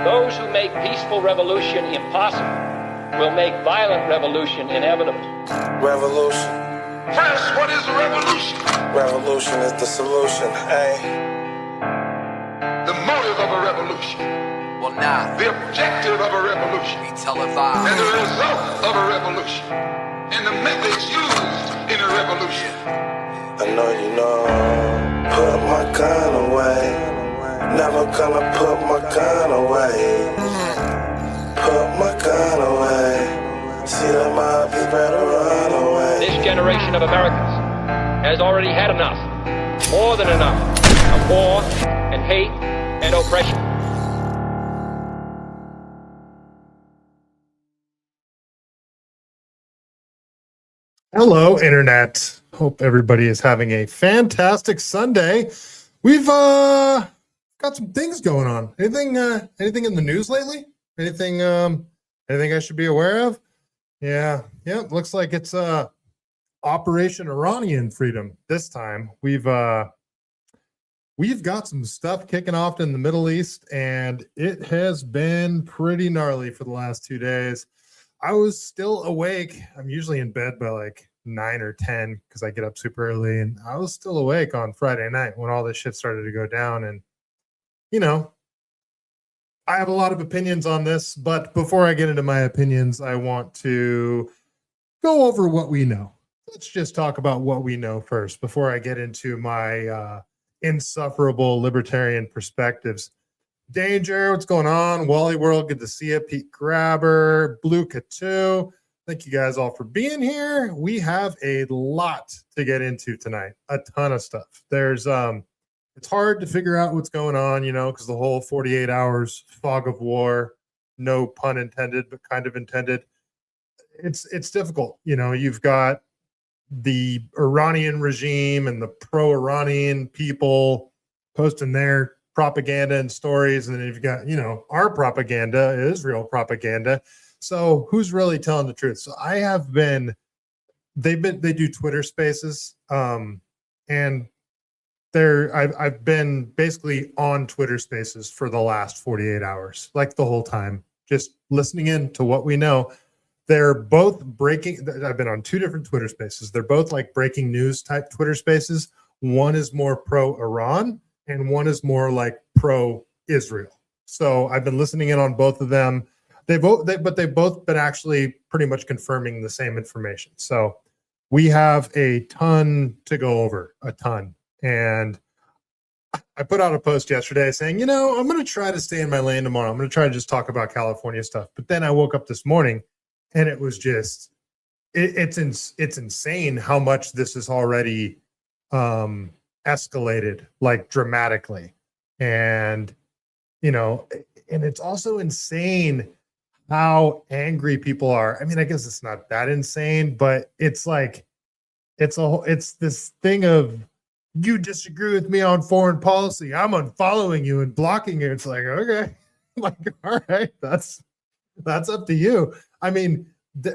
Those who make peaceful revolution impossible will make violent revolution inevitable. Revolution. First, what is a revolution? Revolution is the solution, hey. The motive of a revolution. Well, nah. The objective of a revolution. Be televised. And the result of a revolution. And the methods used in a revolution. I know you know. Put my gun away. Never gonna put my gun away. Put my gun away. See the mob, you better run away. This generation of Americans has already had enough, more than enough, of war and hate and oppression. Hello, Internet. Hope everybody is having a fantastic Sunday. We've got some things going on. Anything in the news lately? Anything I should be aware of? Yeah. Looks like it's Operation Iranian Freedom this time. We've got some stuff kicking off in the Middle East, and it has been pretty gnarly for the last 2 days. I was still awake. I'm usually in bed by like 9 or 10 because I get up super early, and I was still awake on Friday night when all this shit started to go down. And you know, I have a lot of opinions on this, but before I get into my opinions, I want to go over what we know. Let's just talk about what we know first before I get into my insufferable libertarian perspectives. Danger, what's going on? Wally World, good to see you. Pete Grabber, Blue Katu, thank you guys all for being here. We have a lot to get into tonight, a ton of stuff. There's it's hard to figure out what's going on, you know, because the whole 48 hours fog of war, no pun intended, but kind of intended. It's difficult. You know, you've got the Iranian regime and the pro-Iranian people posting their propaganda and stories, and then you've got, you know, our propaganda, Israel propaganda. So who's really telling the truth? So they do Twitter Spaces, and I've been basically on Twitter Spaces for the last 48 hours, like the whole time, just listening in to what we know. They're both breaking. I've been on two different Twitter Spaces. They're both like breaking news type Twitter Spaces. One is more pro-Iran, and one is more like pro-Israel. So I've been listening in on both of them. They've both been actually pretty much confirming the same information. So we have a ton to go over, a ton. And I put out a post yesterday saying, you know, I'm going to try to stay in my lane tomorrow. I'm going to try to just talk about California stuff. But then I woke up this morning and it was just, it's insane how much this is already escalated, like dramatically. And, you know, and it's also insane how angry people are. I mean, I guess it's not that insane, but it's like, it's this thing of, you disagree with me on foreign policy, I'm unfollowing you and blocking you. It's like, okay, like, all right, that's up to you. I mean,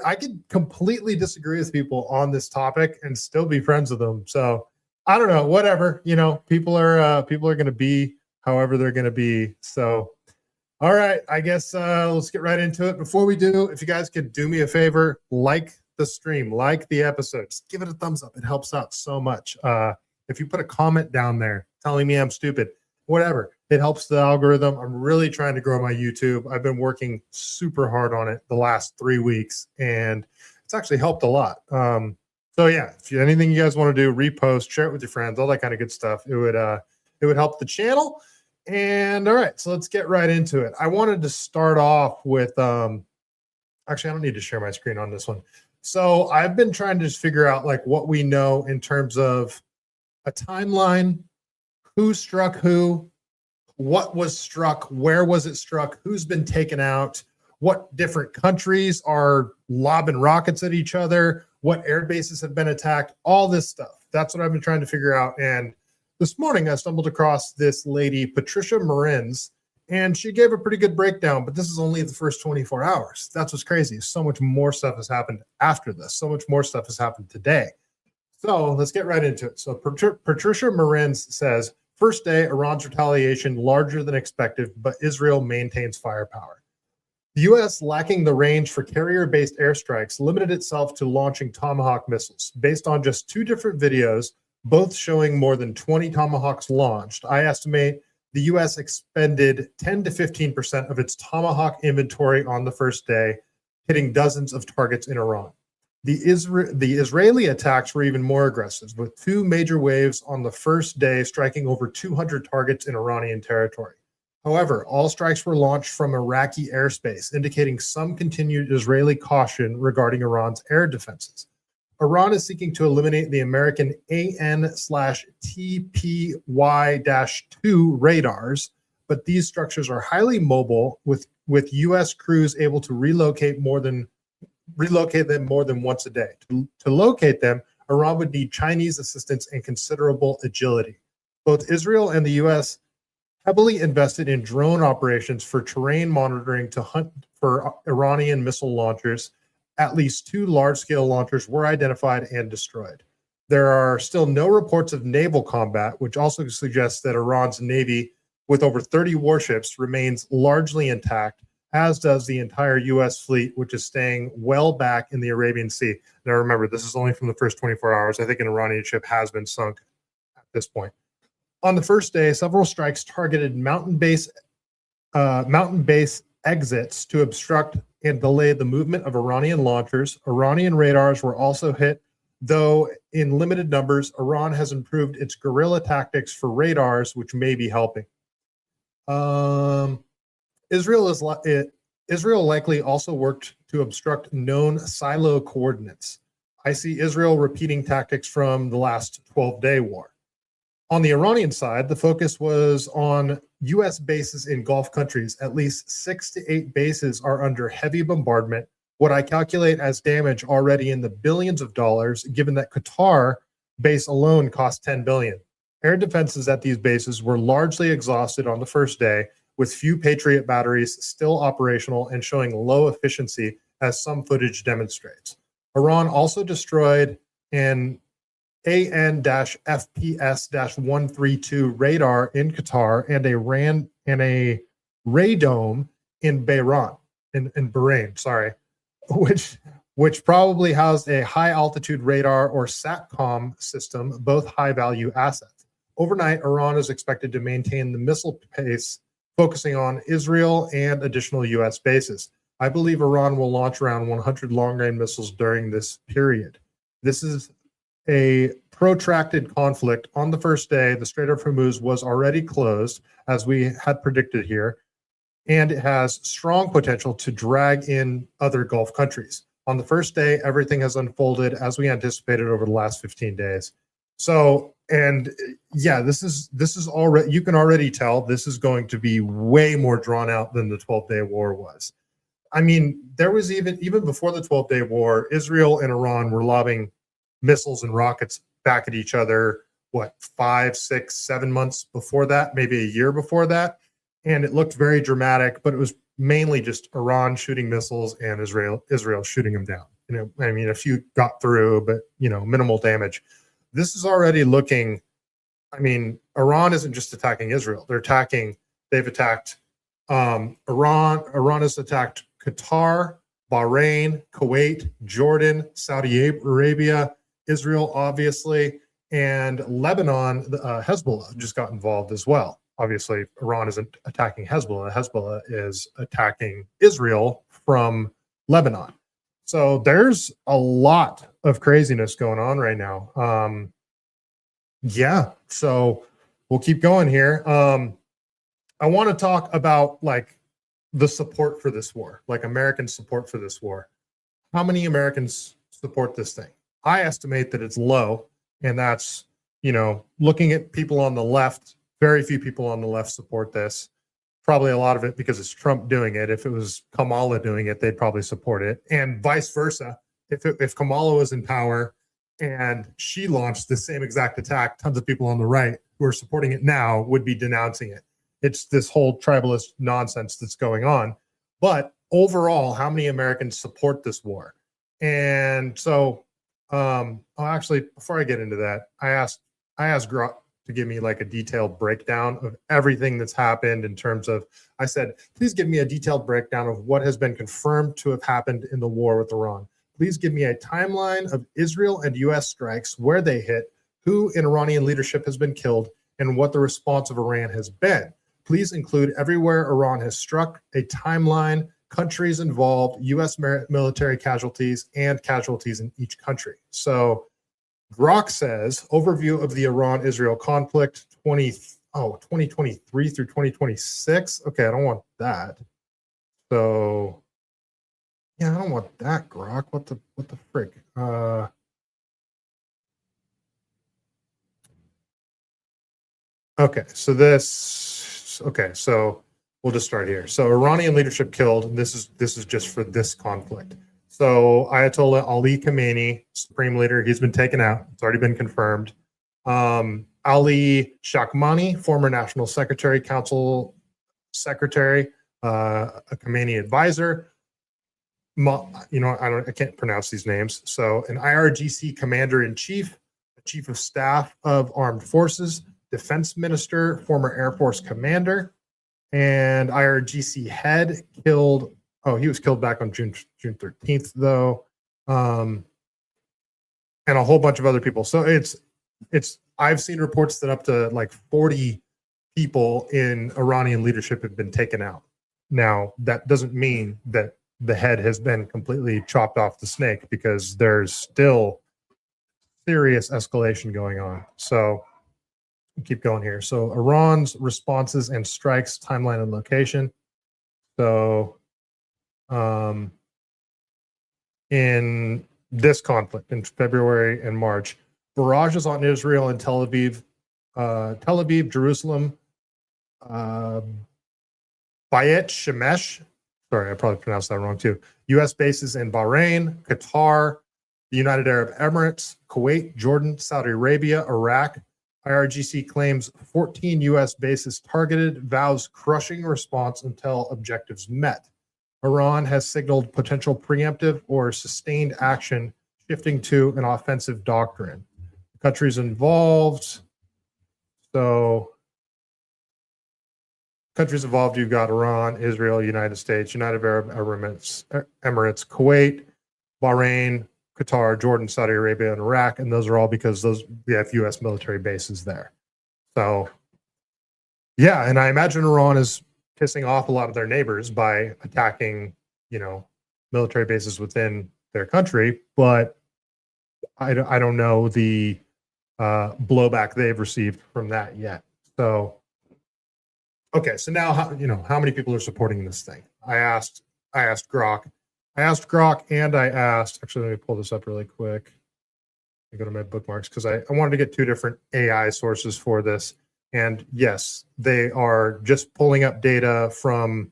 I could completely disagree with people on this topic and still be friends with them. So I don't know, whatever, you know, people are going to be however they're going to be. So, all right, I guess let's get right into it. Before we do, if you guys could do me a favor, like the stream, like the episode, just give it a thumbs up. It helps out so much. If you put a comment down there telling me I'm stupid, whatever, it helps the algorithm. I'm really trying to grow my YouTube. I've been working super hard on it the last 3 weeks, and it's actually helped a lot. So yeah, if anything you guys want to do, repost, share it with your friends, all that kind of good stuff. It would help the channel. And all right, so let's get right into it. I wanted to start off with, actually, I don't need to share my screen on this one. So I've been trying to just figure out like what we know in terms of a timeline, who struck who, what was struck, where was it struck, who's been taken out, what different countries are lobbing rockets at each other, what air bases have been attacked, all this stuff. That's what I've been trying to figure out. And this morning I stumbled across this lady, Patricia Morenz, and she gave a pretty good breakdown, but this is only the first 24 hours. That's what's crazy. So much more stuff has happened after this. So much more stuff has happened today. So let's get right into it. So Patricia Morenz says, First day, Iran's retaliation larger than expected, but Israel maintains firepower. The U.S., lacking the range for carrier-based airstrikes, limited itself to launching Tomahawk missiles. Based on just 2 different videos, both showing more than 20 Tomahawks launched, I estimate the U.S. expended 10 to 15% of its Tomahawk inventory on the first day, hitting dozens of targets in Iran. The Israeli attacks were even more aggressive, with 2 major waves on the first day striking over 200 targets in Iranian territory. However, all strikes were launched from Iraqi airspace, indicating some continued Israeli caution regarding Iran's air defenses. Iran is seeking to eliminate the American AN/TPY-2 radars, but these structures are highly mobile, with U.S. crews able to relocate them more than once a day. To locate them, Iran would need Chinese assistance and considerable agility. Both Israel and the U.S. heavily invested in drone operations for terrain monitoring to hunt for Iranian missile launchers. At least 2 large-scale launchers were identified and destroyed. There are still no reports of naval combat, which also suggests that Iran's navy, with over 30 warships, remains largely intact, as does the entire U.S. fleet, which is staying well back in the Arabian Sea. Now, remember, this is only from the first 24 hours. I think an Iranian ship has been sunk at this point. On the first day, several strikes targeted mountain base exits to obstruct and delay the movement of Iranian launchers. Iranian radars were also hit, though in limited numbers. Iran has improved its guerrilla tactics for radars, which may be helping. Israel likely also worked to obstruct known silo coordinates. I see Israel repeating tactics from the last 12-day war. On the Iranian side, the focus was on U.S. bases in Gulf countries. At least 6 to 8 bases are under heavy bombardment, what I calculate as damage already in the billions of dollars, given that Qatar base alone cost $10 billion. Air defenses at these bases were largely exhausted on the first day, with few Patriot batteries still operational and showing low efficiency, as some footage demonstrates. Iran also destroyed an AN-FPS-132 radar in Qatar and a radome in Bahrain, which probably housed a high altitude radar or SATCOM system, both high value assets. Overnight, Iran is expected to maintain the missile pace, focusing on Israel and additional U.S. bases. I believe Iran will launch around 100 long-range missiles during this period. This is a protracted conflict. On the first day, the Strait of Hormuz was already closed, as we had predicted here, and it has strong potential to drag in other Gulf countries. On the first day, everything has unfolded as we anticipated over the last 15 days. So, and yeah, this is already, you can already tell this is going to be way more drawn out than the 12-day war was. I mean, there was even before the 12-day war, Israel and Iran were lobbing missiles and rockets back at each other, 5, 6, 7 months before that, maybe a year before that. And it looked very dramatic, but it was mainly just Iran shooting missiles and Israel shooting them down. I mean, a few got through, but, minimal damage. This is already looking, I mean, Iran isn't just attacking Israel. They've attacked Iran has attacked Qatar, Bahrain, Kuwait, Jordan, Saudi Arabia, Israel, obviously, and Lebanon. Hezbollah just got involved as well. Obviously, Iran isn't attacking Hezbollah. Hezbollah is attacking Israel from Lebanon. So there's a lot of craziness going on right now. Yeah, so we'll keep going here. I want to talk about the support for this war, American support for this war. How many Americans support this thing? I estimate that it's low, and that's, looking at people on the left, very few people on the left support this. Probably a lot of it because it's Trump doing it. If it was Kamala doing it, they'd probably support it, and vice versa. If Kamala was in power and she launched the same exact attack, tons of people on the right who are supporting it now would be denouncing it. It's this whole tribalist nonsense that's going on. But overall, how many Americans support this war? And so, actually, before I get into that, I asked to give me like a detailed breakdown of everything that's happened in terms of, I said, please give me a detailed breakdown of what has been confirmed to have happened in the war with Iran. Please give me a timeline of Israel and US strikes, where they hit, who in Iranian leadership has been killed, and what the response of Iran has been. Please include everywhere Iran has struck, a timeline, countries involved, US military casualties, and casualties in each country. So Grok says, overview of the Iran-Israel conflict 2023 through 2026. Okay, I don't want that. So, yeah, I don't want that, Grok. What the frick? Okay, so we'll just start here. So Iranian leadership killed, and this is just for this conflict. So Ayatollah Ali Khamenei, supreme leader, he's been taken out. It's already been confirmed. Ali Shakmani, former national secretary, council secretary, a Khamenei advisor. I can't pronounce these names. So an IRGC commander in chief, a chief of staff of armed forces, defense minister, former Air Force commander, and IRGC head killed. Oh, he was killed back on June 13th, though, and a whole bunch of other people. So it's. I've seen reports that up to like 40 people in Iranian leadership have been taken out. Now, that doesn't mean that the head has been completely chopped off the snake, because there's still serious escalation going on. So keep going here. So Iran's responses and strikes, timeline and location. So in this conflict in February and March, barrages on Israel and Tel Aviv, Jerusalem, Bayet Shemesh. Sorry, I probably pronounced that wrong too. U.S. bases in Bahrain, Qatar, the United Arab Emirates, Kuwait, Jordan, Saudi Arabia, Iraq. IRGC claims 14 U.S. bases targeted, vows crushing response until objectives met. Iran has signaled potential preemptive or sustained action, shifting to an offensive doctrine. Countries involved. So countries involved, you've got Iran, Israel, United States, United Arab Emirates, Kuwait, Bahrain, Qatar, Jordan, Saudi Arabia, and Iraq. And those are all because we have U.S. military bases there. So, yeah, and I imagine Iran is pissing off a lot of their neighbors by attacking, military bases within their country. But I don't know the blowback they've received from that yet. So, okay, so now how many people are supporting this thing? I asked Grok, and I asked. Actually, let me pull this up really quick. I go to my bookmarks because I wanted to get two different AI sources for this. And yes, they are just pulling up data from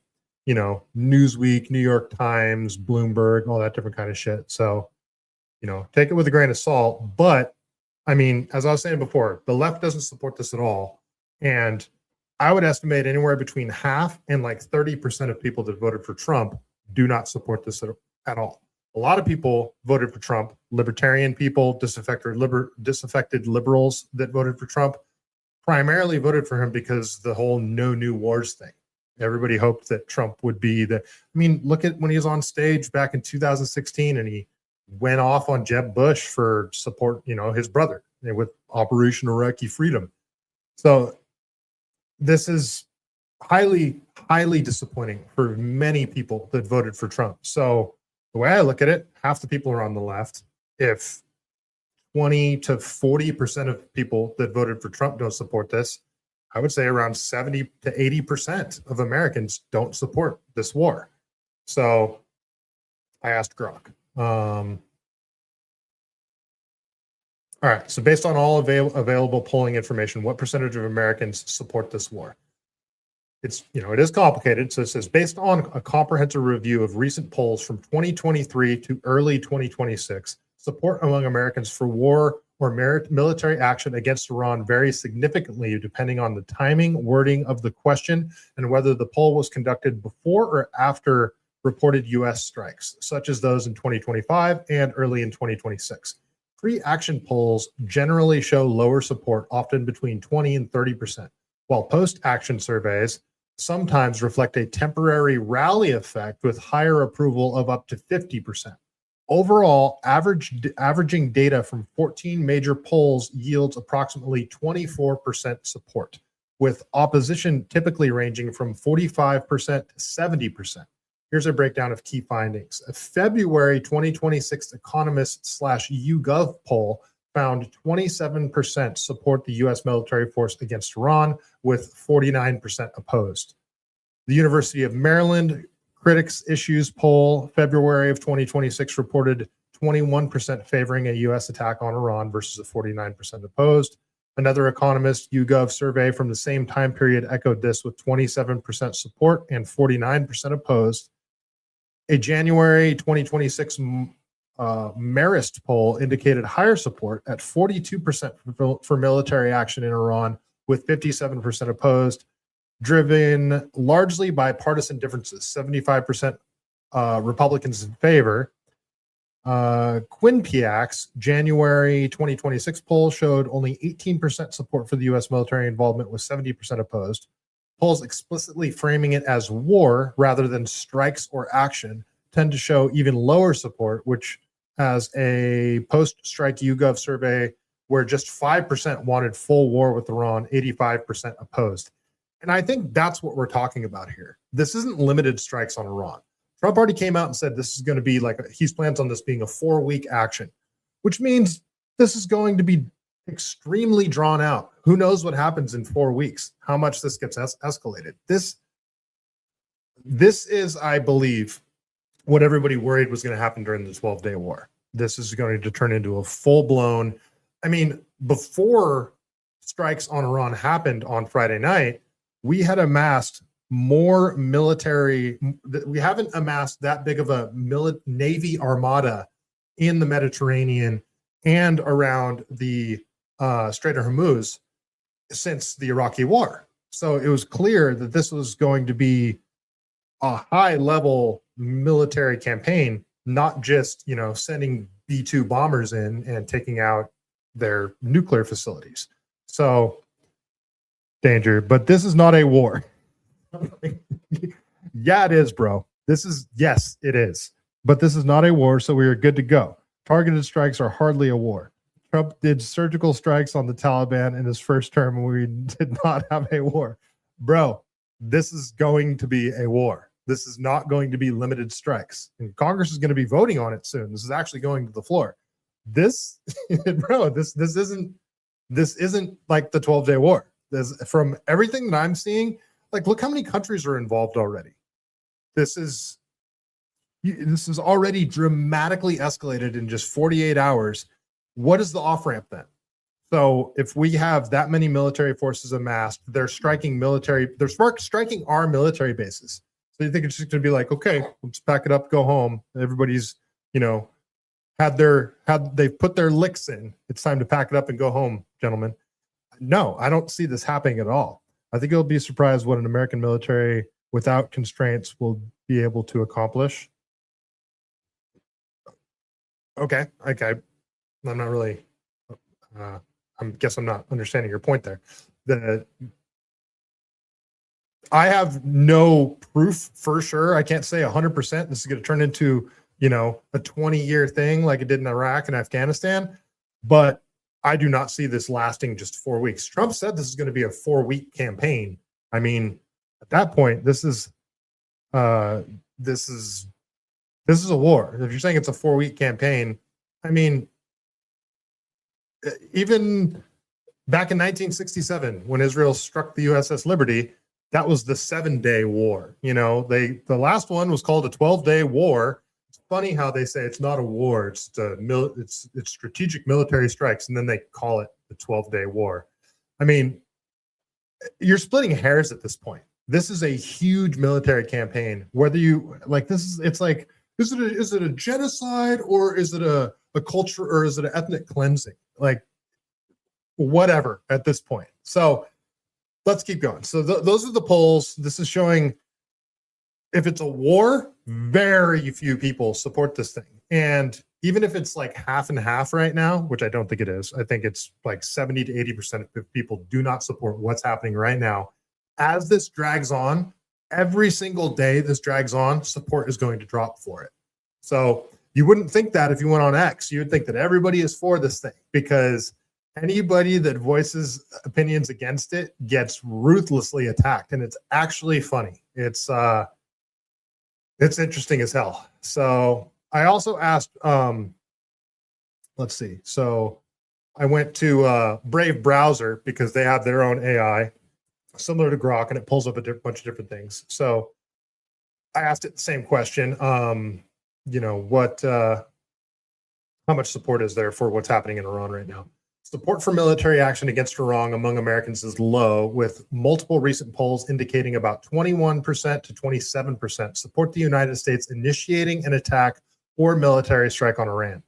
Newsweek, New York Times, Bloomberg, all that different kind of shit. So take it with a grain of salt. But I mean, as I was saying before, the left doesn't support this at all. And I would estimate anywhere between half and like 30% of people that voted for Trump do not support this at all. A lot of people voted for Trump, libertarian people, disaffected liberals that voted for Trump, primarily voted for him because the whole no new wars thing. Everybody hoped that Trump would be look at when he was on stage back in 2016 and he went off on Jeb Bush for support, his brother with Operation Iraqi Freedom. So this is highly, highly disappointing for many people that voted for Trump. So the way I look at it, half the people are on the left. If 20 to 40% of people that voted for Trump don't support this, I would say around 70 to 80% of Americans don't support this war. So I asked Grok. All right. So based on all available polling information, what percentage of Americans support this war? It is complicated. So it says, based on a comprehensive review of recent polls from 2023 to early 2026, support among Americans for war or military action against Iran varies significantly depending on the timing, wording of the question, and whether the poll was conducted before or after reported U.S. strikes, such as those in 2025 and early in 2026. pre-action polls generally show lower support, often between 20 and 30%, while post-action surveys sometimes reflect a temporary rally effect with higher approval of up to 50%. Overall, averaging data from 14 major polls yields approximately 24% support, with opposition typically ranging from 45% to 70%. Here's a breakdown of key findings. A February 2026 Economist/YouGov poll found 27% support the U.S. military force against Iran, with 49% opposed. The University of Maryland Critics Issues poll, February of 2026, reported 21% favoring a U.S. attack on Iran versus a 49% opposed. Another Economist YouGov survey from the same time period echoed this, with 27% support and 49% opposed. A January 2026 Marist poll indicated higher support at 42% for military action in Iran, with 57% opposed, driven largely by partisan differences. 75% Republicans in favor. Quinnipiac's January 2026 poll showed only 18% support for the U.S. military involvement, with 70% opposed. Polls explicitly framing it as war rather than strikes or action tend to show even lower support, which has a post-strike YouGov survey where just 5% wanted full war with Iran, 85% opposed. And I think that's what we're talking about here. This isn't limited strikes on Iran. Trump already came out and said this is going to be he plans on this being a 4-week action, which means this is going to be extremely drawn out. Who knows what happens in 4 weeks, how much this gets escalated. This is, I believe, what everybody worried was going to happen during the 12-day war. This is going to turn into a full-blown, before strikes on Iran happened on Friday night, we had amassed more military, we haven't amassed that big of a Navy armada in the Mediterranean and around the Strait of Hormuz since the Iraqi war. So it was clear that this was going to be a high-level military campaign, not just, sending B-2 bombers in and taking out their nuclear facilities. So danger, but this is not a war. Yeah, it is, bro. Yes, it is. But this is not a war, so we are good to go. Targeted strikes are hardly a war. Trump did surgical strikes on the Taliban in his first term, and we did not have a war. Bro, this is going to be a war. This is not going to be limited strikes. And Congress is going to be voting on it soon. This is actually going to the floor. This isn't like the 12-day war. From everything that I'm seeing, look how many countries are involved already. This is already dramatically escalated in just 48 hours. What is the off-ramp then? So if we have that many military forces amassed, they're striking our military bases. So you think it's just going to be okay, let's pack it up, go home. Everybody's, they've put their licks in. It's time to pack it up and go home, gentlemen. No, I don't see this happening at all. I think you'll be surprised what an American military without constraints will be able to accomplish. Okay. I'm not really, I guess I'm not understanding your point there. I have no proof for sure. I can't say 100% this is going to turn into, a 20-year thing like it did in Iraq and Afghanistan, but I do not see this lasting just 4 weeks. Trump said this is going to be a 4-week campaign. At that point, this is a war. If you're saying it's a 4-week campaign, even back in 1967, when Israel struck the USS Liberty, that was the 7-day war. The last one was called a 12-day war. It's funny how they say it's not a war, it's strategic military strikes, and then they call it the 12-day war. You're splitting hairs at this point. This is a huge military campaign. Whether you is it a genocide, or is it a culture, or is it an ethnic cleansing? Whatever at this point. So let's keep going. So those are the polls. This is showing if it's a war, very few people support this thing. And even if it's like half and half right now, which I don't think it is, I think it's like 70 to 80% of people do not support what's happening right now. As this drags on, every single day this drags on, support is going to drop for it. So you wouldn't think that if you went on X. You would think that everybody is for this thing, because anybody that voices opinions against it gets ruthlessly attacked. And it's actually funny. It's interesting as hell. So I also asked, let's see. So I went to Brave Browser because they have their own AI similar to Grok, and it pulls up a bunch of different things. So I asked it the same question. How much support is there for what's happening in Iran right now? Support for military action against Iran among Americans is low, with multiple recent polls indicating about 21% to 27% support the United States initiating an attack or military strike on Iran.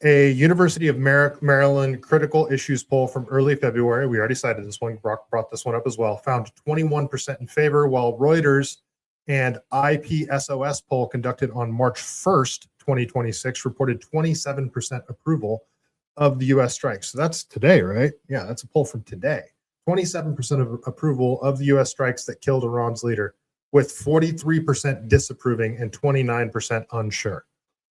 A University of Maryland critical issues poll from early February, we already cited this one, Brock brought this one up as well, found 21% in favor, while Reuters and IPSOS poll conducted on March 1st, 2026, reported 27% approval of the U.S. strike. So that's today, right? Yeah, that's a poll from today. 27% of approval of the U.S. strikes that killed Iran's leader, with 43% disapproving and 29% unsure.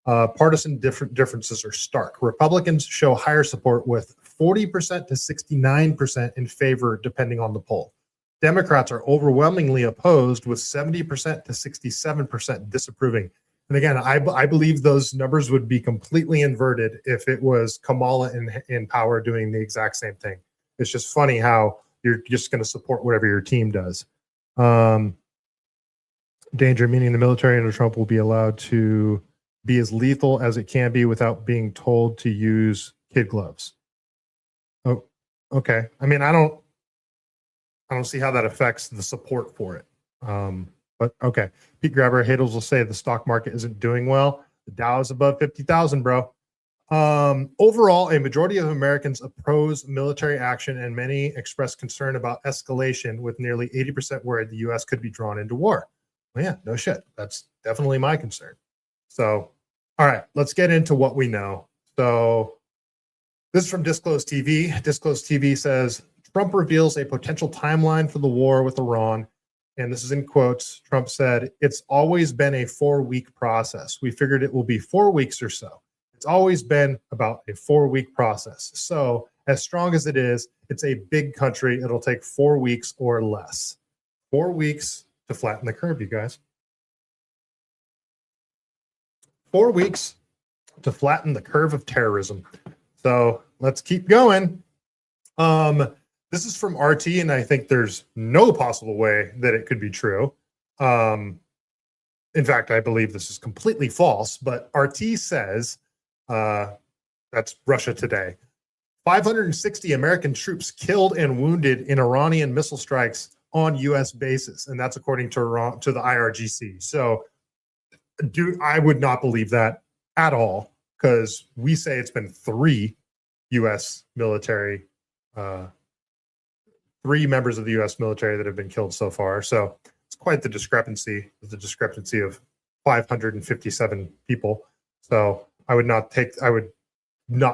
Partisan differences are stark. Republicans show higher support with 40% to 69% in favor, depending on the poll. Democrats are overwhelmingly opposed with 70% to 67% disapproving. And again, I believe those numbers would be completely inverted if it was Kamala in power doing the exact same thing. It's just funny how you're just going to support whatever your team does. Danger, meaning the military under Trump will be allowed to be as lethal as it can be without being told to use kid gloves. Oh, okay. I mean, I don't see how that affects the support for it. But okay. Pete Grabber, Hadels will say the stock market isn't doing well. The Dow is above 50,000, bro. Overall, a majority of Americans oppose military action, and many express concern about escalation, with nearly 80% worried the U.S. could be drawn into war. Well, yeah, no shit. That's definitely my concern. So, all right, let's get into what we know. So this is from Disclosed TV. Disclosed TV says, Trump reveals a potential timeline for the war with Iran. And this is in quotes. Trump said, it's always been a 4-week process. We figured it will be 4 weeks or so. It's always been about a 4-week process. So as strong as it is, it's a big country. It'll take 4 weeks or less. 4 weeks to flatten the curve, you guys. 4 weeks to flatten the curve of terrorism. So let's keep going. This is from RT, and I think there's no possible way that it could be true. In fact, I believe this is completely false, but RT says, that's Russia Today, 560 American troops killed and wounded in Iranian missile strikes on U.S. bases, and that's according to the IRGC. So, dude, I would not believe that at all, because we say it's been 3 U.S. military, 3 members of the U.S. military that have been killed so far. So it's quite the discrepancy of 557 people. So I would not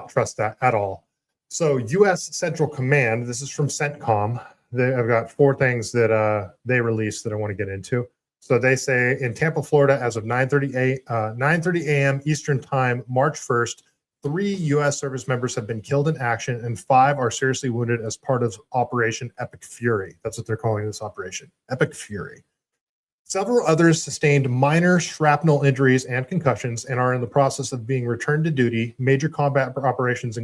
trust that at all. So U.S. Central Command, this is from Centcom. I've got 4 things that they released that I want to get into. So they say in Tampa, Florida, as of 9:30 a.m. Eastern Time, March 1st, 3 U.S. service members have been killed in action, and 5 are seriously wounded as part of Operation Epic Fury. That's what they're calling this operation, Epic Fury. Several others sustained minor shrapnel injuries and concussions and are in the process of being returned to duty. Major combat operations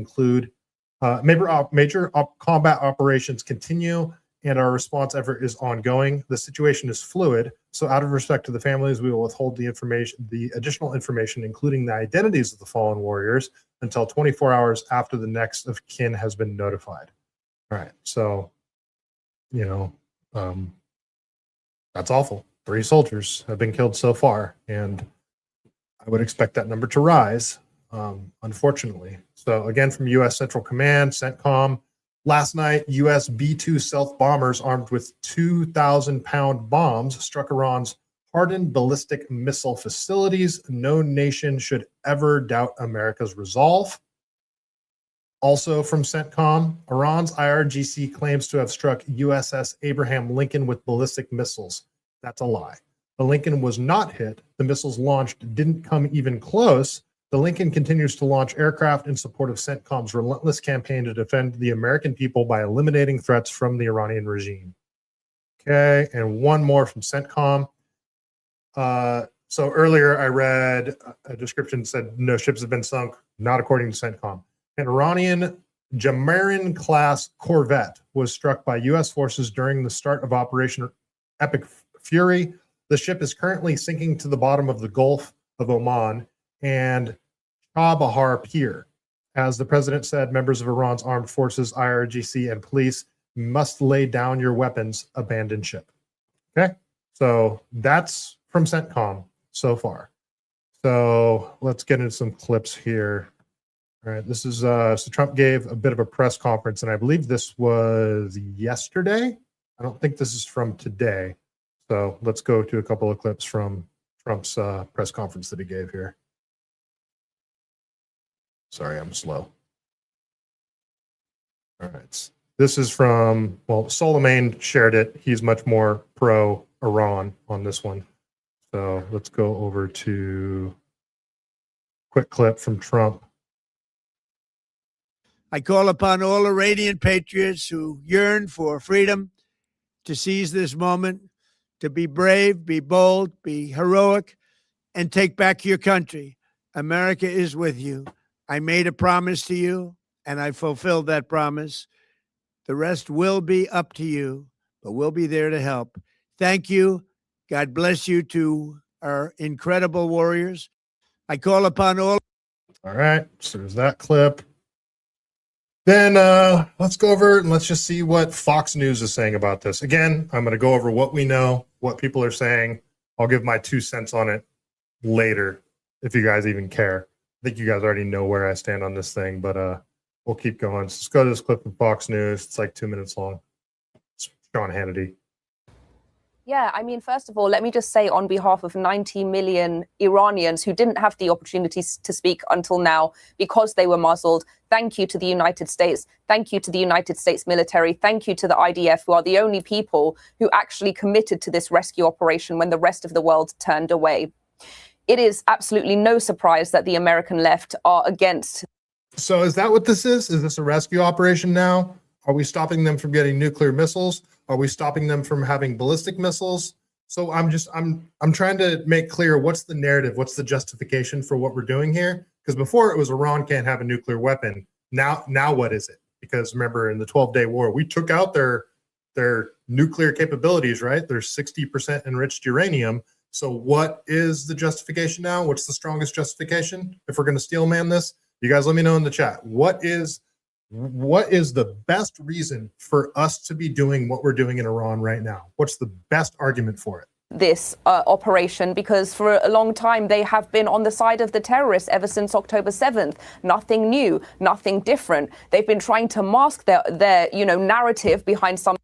combat operations continue, and our response effort is ongoing. The situation is fluid, so out of respect to the families, we will withhold the additional information, including the identities of the fallen warriors, until 24 hours after the next of kin has been notified. All right, so, that's awful. 3 soldiers have been killed so far, and I would expect that number to rise, unfortunately. So again, from U.S. Central Command, CENTCOM, last night, U.S. B-2 stealth bombers armed with 2,000-pound bombs struck Iran's hardened ballistic missile facilities. No nation should ever doubt America's resolve. Also from Centcom, Iran's IRGC claims to have struck USS Abraham Lincoln with ballistic missiles. That's a lie. The Lincoln was not hit. The missiles launched didn't come even close. The Lincoln continues to launch aircraft in support of Centcom's relentless campaign to defend the American people by eliminating threats from the Iranian regime. Okay, and one more from Centcom. So earlier I read a description that said no ships have been sunk, not according to Centcom. An Iranian Jamarin-class corvette was struck by U.S. forces during the start of Operation Epic Fury. The ship is currently sinking to the bottom of the Gulf of Oman and Chabahar Pier. As the president said, members of Iran's armed forces, IRGC, and police must lay down your weapons, abandon ship. Okay, so that's from Centcom so far. So let's get into some clips here. All right, this is so Trump gave a bit of a press conference, and I believe this was yesterday. I don't think this is from today. So let's go to a couple of clips from Trump's press conference that he gave here. Sorry, I'm slow. All right. This is from, well, Soleimani shared it. He's much more pro-Iran on this one. So let's go over to a quick clip from Trump. I call upon all Iranian patriots who yearn for freedom to seize this moment, to be brave, be bold, be heroic, and take back your country. America is with you. I made a promise to you, and I fulfilled that promise. The rest will be up to you, but we'll be there to help. Thank you. God bless you to our incredible warriors. I call upon all. All right, so there's that clip. Then let's go over and let's just see what Fox News is saying about this. Again, I'm going to go over what we know, what people are saying. I'll give my 2 cents on it later, if you guys even care. I think you guys already know where I stand on this thing, but we'll keep going. So let's go to this clip from Fox News. It's like 2 minutes long. It's Sean Hannity. Yeah, I mean, first of all, let me just say on behalf of 90 million Iranians who didn't have the opportunity to speak until now because they were muzzled, thank you to the United States. Thank you to the United States military. Thank you to the IDF, who are the only people who actually committed to this rescue operation when the rest of the world turned away. It is absolutely no surprise that the American left are against. So is that what this is? Is this a rescue operation now? Are we stopping them from getting nuclear missiles? Are we stopping them from having ballistic missiles? So I'm trying to make clear what's the narrative, what's the justification for what we're doing here? Because before it was Iran can't have a nuclear weapon. Now what is it? Because remember, in the 12-day war, we took out their nuclear capabilities, right? There's 60% enriched uranium. So what is the justification now? What's the strongest justification? If we're going to steel man this, you guys let me know in the chat. What is the best reason for us to be doing what we're doing in Iran right now? What's the best argument for it? This operation, because for a long time they have been on the side of the terrorists ever since October 7th. Nothing new, nothing different. They've been trying to mask their narrative behind some.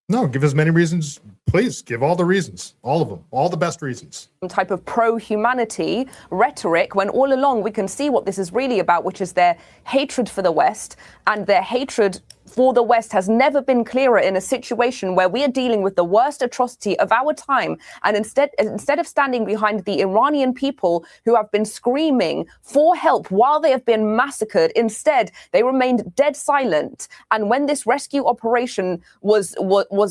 No, give as many reasons. Please give all the reasons, all of them, all the best reasons. Some type of pro-humanity rhetoric, when all along we can see what this is really about, which is their hatred for the West, and their hatred for the West has never been clearer in a situation where we are dealing with the worst atrocity of our time. And instead of standing behind the Iranian people who have been screaming for help while they have been massacred, instead they remained dead silent. And when this rescue operation was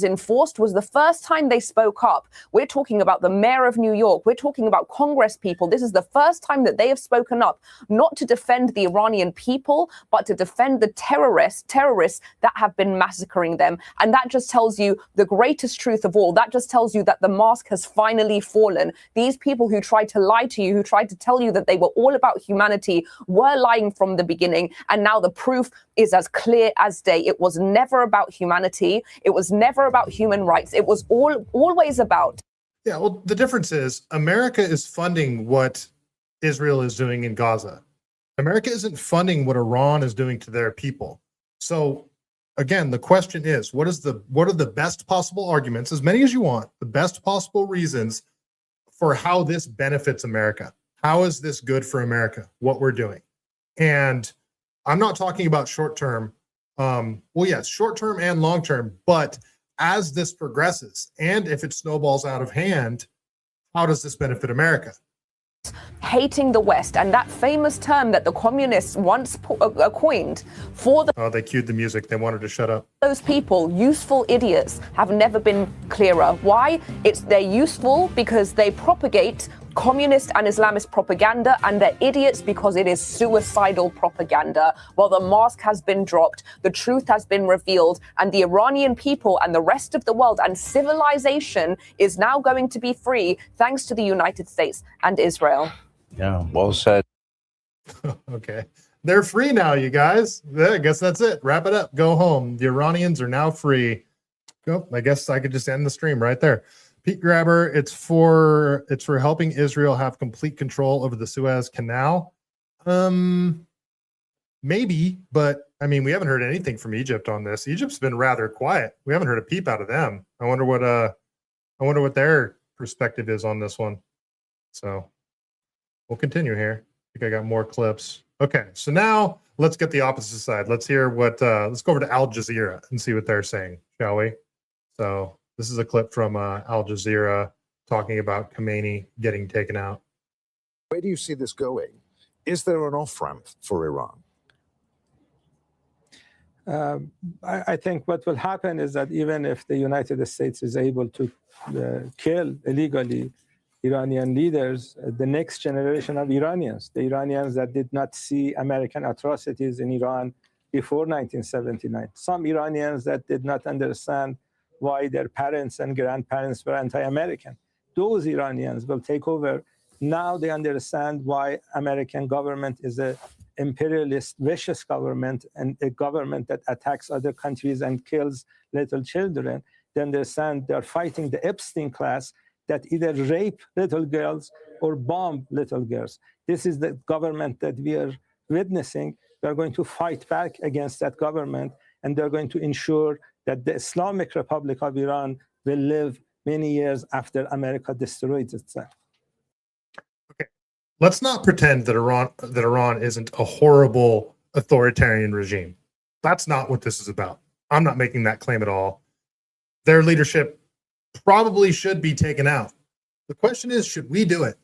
enforced, was the first time they spoke up. We're talking about the mayor of New York. We're talking about Congress people. This is the first time that they have spoken up, not to defend the Iranian people, but to defend the terrorists that have been massacring them. And that just tells you the greatest truth of all. That just tells you that the mask has finally fallen. These people who tried to lie to you, who tried to tell you that they were all about humanity, were lying from the beginning. And now the proof is as clear as day. It was never about humanity. It was never about human rights. It was always about. Yeah, well, the difference is America is funding what Israel is doing in Gaza. America isn't funding what Iran is doing to their people. So again, the question is, what are the best possible arguments, as many as you want, the best possible reasons for how this benefits America. How is this good for America, what we're doing? And I'm not talking about short-term. Well, yes, short-term and long-term, but as this progresses and if it snowballs out of hand, how does this benefit America? Hating the West, and that famous term that the communists once coined for the Oh, they cued the music. They wanted to shut up. those people, useful idiots, have never been clearer. Why? They're useful because they propagate communist and Islamist propaganda, and they're idiots because it is suicidal propaganda. While the mask has been dropped, the truth has been revealed, and the Iranian people and the rest of the world and civilization is now going to be free thanks to the United States and Israel. Yeah, well said. Okay. They're free now, you guys. Yeah, I guess that's it. Wrap it up. Go home. The Iranians are now free. Go. I guess I could just end the stream right there. Pete Grabber, it's for helping Israel have complete control over the Suez Canal. Maybe, but I mean, we haven't heard anything from Egypt on this. Egypt's been rather quiet. We haven't heard a peep out of them. I wonder what their perspective is on this one. So we'll continue here. I think I got more clips. Okay, so now let's get the opposite side. Let's hear what. Let's go over to Al Jazeera and see what they're saying, shall we? So this is a clip from Al Jazeera talking about Khamenei getting taken out. Where do you see this going? Is there an off-ramp for Iran? I think what will happen is that even if the United States is able to kill illegally Iranian leaders, the next generation of Iranians, the Iranians that did not see American atrocities in Iran before 1979, some Iranians that did not understand why their parents and grandparents were anti-American, those Iranians will take over. Now they understand why American government is a imperialist, vicious government, and a government that attacks other countries and kills little children. They understand they're fighting the Epstein class that either rape little girls or bomb little girls. This is the government that we are witnessing. They're going to fight back against that government, and they're going to ensure that the Islamic Republic of Iran will live many years after America destroys itself. Okay, let's not pretend that Iran isn't a horrible authoritarian regime. That's not what this is about. I'm not making that claim at all. Their leadership probably should be taken out. The question is, should we do it?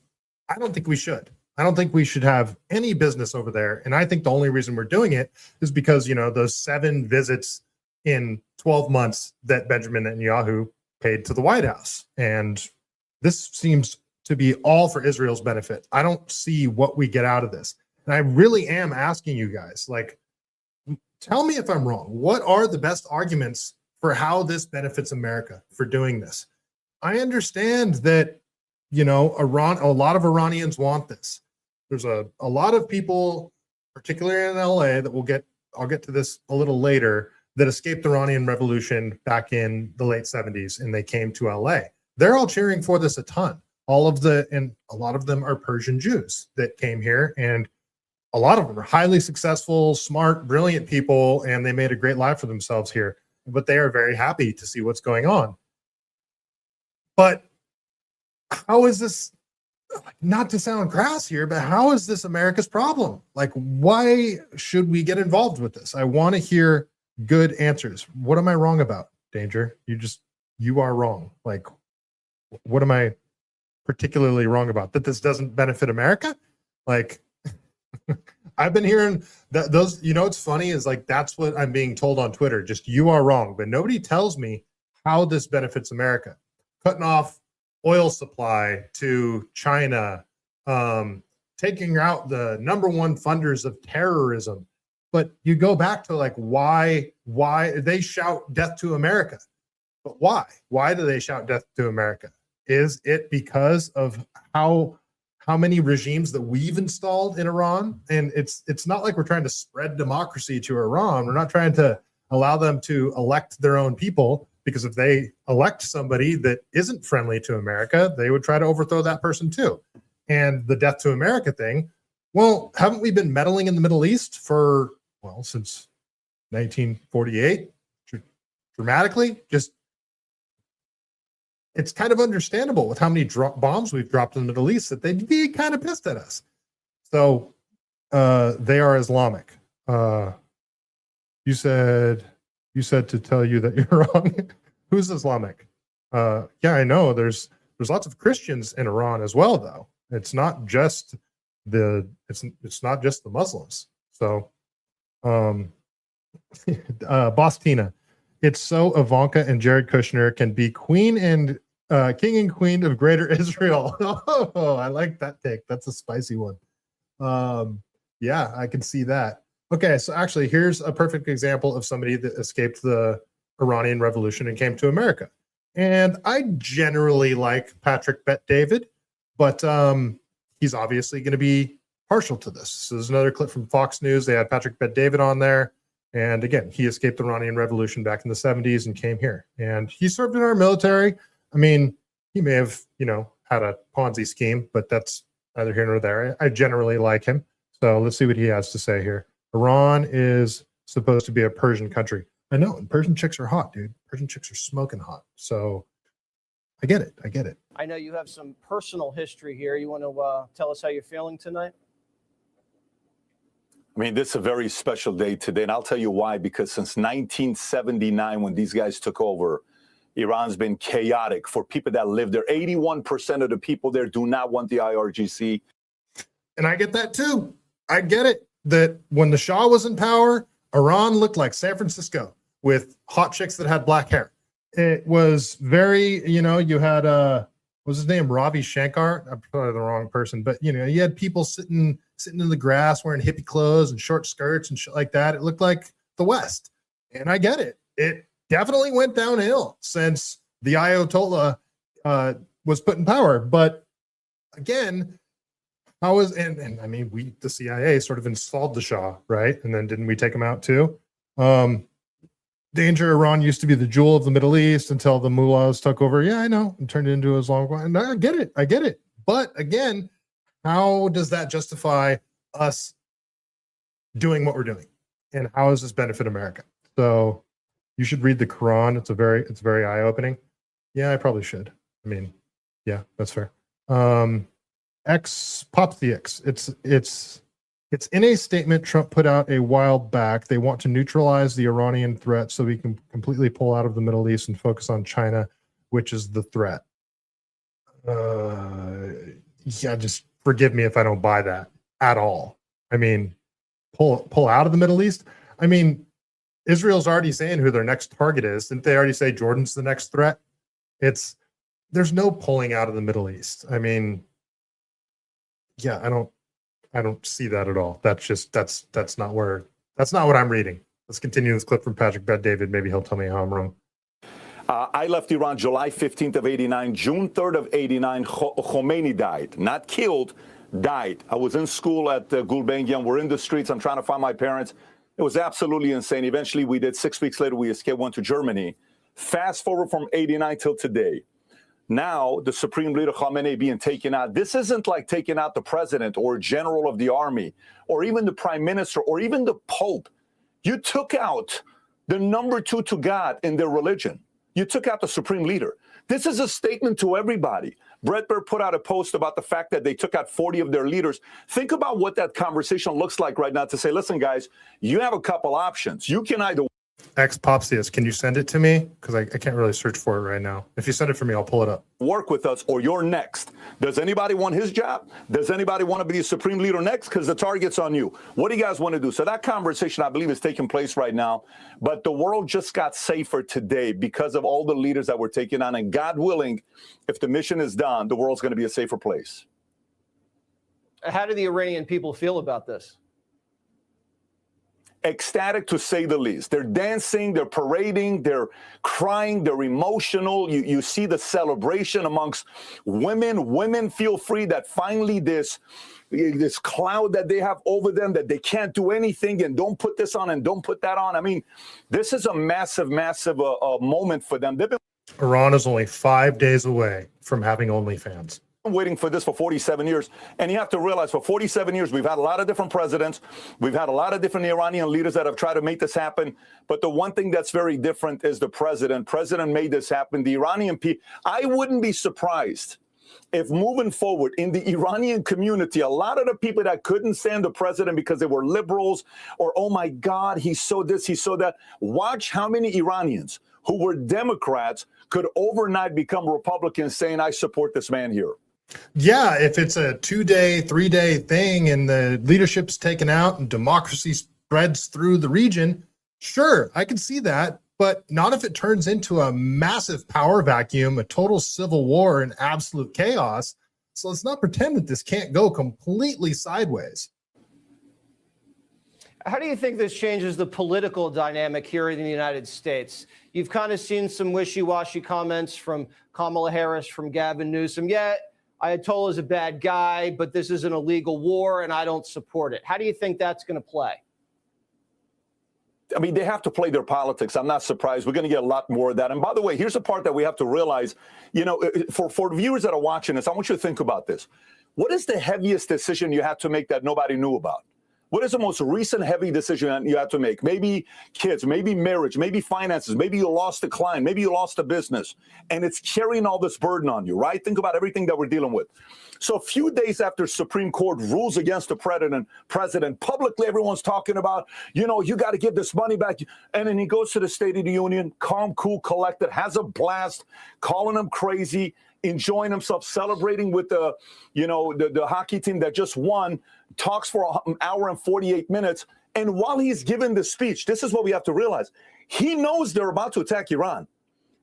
I don't think we should. I don't think we should have any business over there. And I think the only reason we're doing it is because, you know, those 7 visits in 12 months that Benjamin Netanyahu paid to the White House. And this seems to be all for Israel's benefit. I don't see what we get out of this. And I really am asking you guys, like, tell me if I'm wrong. What are the best arguments for how this benefits America for doing this? I understand that, you know, Iran, a lot of Iranians want this. There's a lot of people, particularly in LA, that I'll get to this a little later, that escaped the Iranian Revolution back in the late 70s, and they came to LA. They're all cheering for this a ton. And a lot of them are Persian Jews that came here, and a lot of them are highly successful, smart, brilliant people, and they made a great life for themselves here. But they are very happy to see what's going on. But how is this, not to sound crass here, but how is this America's problem? Like, why should we get involved with this? I want to hear good answers. What am I wrong about, Danger? You are wrong. Like, what am I particularly wrong about? That this doesn't benefit America? Like, I've been hearing that those, you know, what's funny is, like, that's what I'm being told on Twitter. Just, you are wrong. But nobody tells me how this benefits America. Cutting off oil supply to China, taking out the #1 funders of terrorism. But you go back to, like, why they shout death to America. But why? Why do they shout death to America? Is it because of how many regimes that we've installed in Iran? And it's not like we're trying to spread democracy to Iran. We're not trying to allow them to elect their own people, because if they elect somebody that isn't friendly to America, they would try to overthrow that person too. And the death to America thing, well, haven't we been meddling in the Middle East since 1948, dramatically? Just it's kind of understandable with how many bombs we've dropped in the Middle East that they'd be kind of pissed at us. So they are Islamic. You said to tell you that you're wrong. Who's Islamic? Yeah, I know. There's lots of Christians in Iran as well, though. It's not just the Muslims. So, Boss Tina, it's so Ivanka and Jared Kushner can be king and queen of Greater Israel. Oh, I like that take. That's a spicy one. Yeah, I can see that. Okay, so actually, here's a perfect example of somebody that escaped the Iranian Revolution and came to America. And I generally like Patrick Bet-David, but he's obviously going to be partial to this. So there's another clip from Fox News. They had Patrick Bet-David on there. And again, he escaped the Iranian Revolution back in the 70s and came here. And he served in our military. I mean, he may have, had a Ponzi scheme, but that's neither here nor there. I generally like him. So let's see what he has to say here. Iran is supposed to be a Persian country. I know, and Persian chicks are hot, dude. Persian chicks are smoking hot. So I get it. I know you have some personal history here. You want to tell us how you're feeling tonight? I mean, this is a very special day today, and I'll tell you why. Because since 1979, when these guys took over, Iran's been chaotic for people that live there. 81% of the people there do not want the IRGC. And I get that too. I get it that when the Shah was in power, Iran looked like San Francisco with hot chicks that had black hair. It was very, you had, what was his name? Ravi Shankar. I'm probably the wrong person, but you had people sitting in the grass wearing hippie clothes and short skirts and shit like that. It looked like the West. And I get it. It definitely went downhill since the Ayatollah was put in power. But again, and I mean, the CIA sort of installed the Shah, right? And then didn't we take him out too? Danger Iran used to be the jewel of the Middle East until the mullahs took over. Yeah, I know, and turned it into Islamic. And I get it. But again, how does that justify us doing what we're doing? And how does this benefit America? So you should read the Quran. It's very eye-opening. Yeah, I probably should. I mean, yeah, that's fair. It's in a statement Trump put out a while back. They want to neutralize the Iranian threat so we can completely pull out of the Middle East and focus on China, which is the threat. Yeah, just forgive me if I don't buy that at all. I mean, pull out of the Middle East. I mean, Israel's already saying who their next target is. Didn't they already say Jordan's the next threat? There's no pulling out of the Middle East. I mean, yeah, I don't see that at all. That's not what I'm reading. Let's continue this clip from Patrick Bet-David. Maybe he'll tell me how I'm wrong. I left Iran July 15th of 89. June 3rd of 89, Khamenei died. Not killed, died. I was in school at Gulbenkian. We're in the streets. I'm trying to find my parents. It was absolutely insane. Eventually, we did. 6 weeks later, we escaped, went to Germany. Fast forward from 89 till today. Now, the Supreme Leader Khamenei being taken out. This isn't like taking out the president or general of the army or even the prime minister or even the Pope. You took out the number 2 to God in their religion. You took out the Supreme Leader. This is a statement to everybody. Brett Baer put out a post about the fact that they took out 40 of their leaders. Think about what that conversation looks like right now to say, listen, guys, you have a couple options. You can either... Popsius, can you send it to me? Because I can't really search for it right now. If you send it for me, I'll pull it up. Work with us or you're next. Does anybody want his job? Does anybody want to be the Supreme Leader next? Because the target's on you. What do you guys want to do? So that conversation, I believe, is taking place right now. But the world just got safer today because of all the leaders that were taken on. And God willing, if the mission is done, the world's going to be a safer place. How do the Iranian people feel about this? Ecstatic, to say the least. They're dancing, they're parading, they're crying, they're emotional. You see the celebration amongst women. Women feel free that finally this cloud that they have over them, that they can't do anything and don't put this on and don't put that on. I mean, this is a massive moment for them. Iran is only 5 days away from having OnlyFans. been waiting for this for 47 years. And you have to realize for 47 years, we've had a lot of different presidents. We've had a lot of different Iranian leaders that have tried to make this happen. But the one thing that's very different is the president. President made this happen. The Iranian people, I wouldn't be surprised if moving forward in the Iranian community, a lot of the people that couldn't stand the president because they were liberals or, oh my God, he saw this, he saw that. Watch how many Iranians who were Democrats could overnight become Republicans saying, I support this man here. Yeah, if it's a 2-day, 3-day thing and the leadership's taken out and democracy spreads through the region, sure, I can see that. But not if it turns into a massive power vacuum, a total civil war, and absolute chaos. So let's not pretend that this can't go completely sideways. How do you think this changes the political dynamic here in the United States? You've kind of seen some wishy-washy comments from Kamala Harris, from Gavin Newsom. Yeah, Ayatollah is a bad guy, but this is an illegal war, and I don't support it. How do you think that's going to play? I mean, they have to play their politics. I'm not surprised. We're going to get a lot more of that. And by the way, here's the part that we have to realize, you know, for viewers that are watching this, I want you to think about this. What is the heaviest decision you had to make that nobody knew about? What is the most recent heavy decision you had to make? Maybe kids, maybe marriage, maybe finances, maybe you lost a client, maybe you lost a business, and it's carrying all this burden on you, right? Think about everything that we're dealing with. So a few days after Supreme Court rules against the president, publicly everyone's talking about, you know, you got to give this money back. And then he goes to the State of the Union, calm, cool, collected, has a blast, calling them crazy, enjoying himself, celebrating with the, you know, the hockey team that just won, talks for an hour and 48 minutes. And while he's giving the speech, this is what we have to realize. He knows they're about to attack Iran,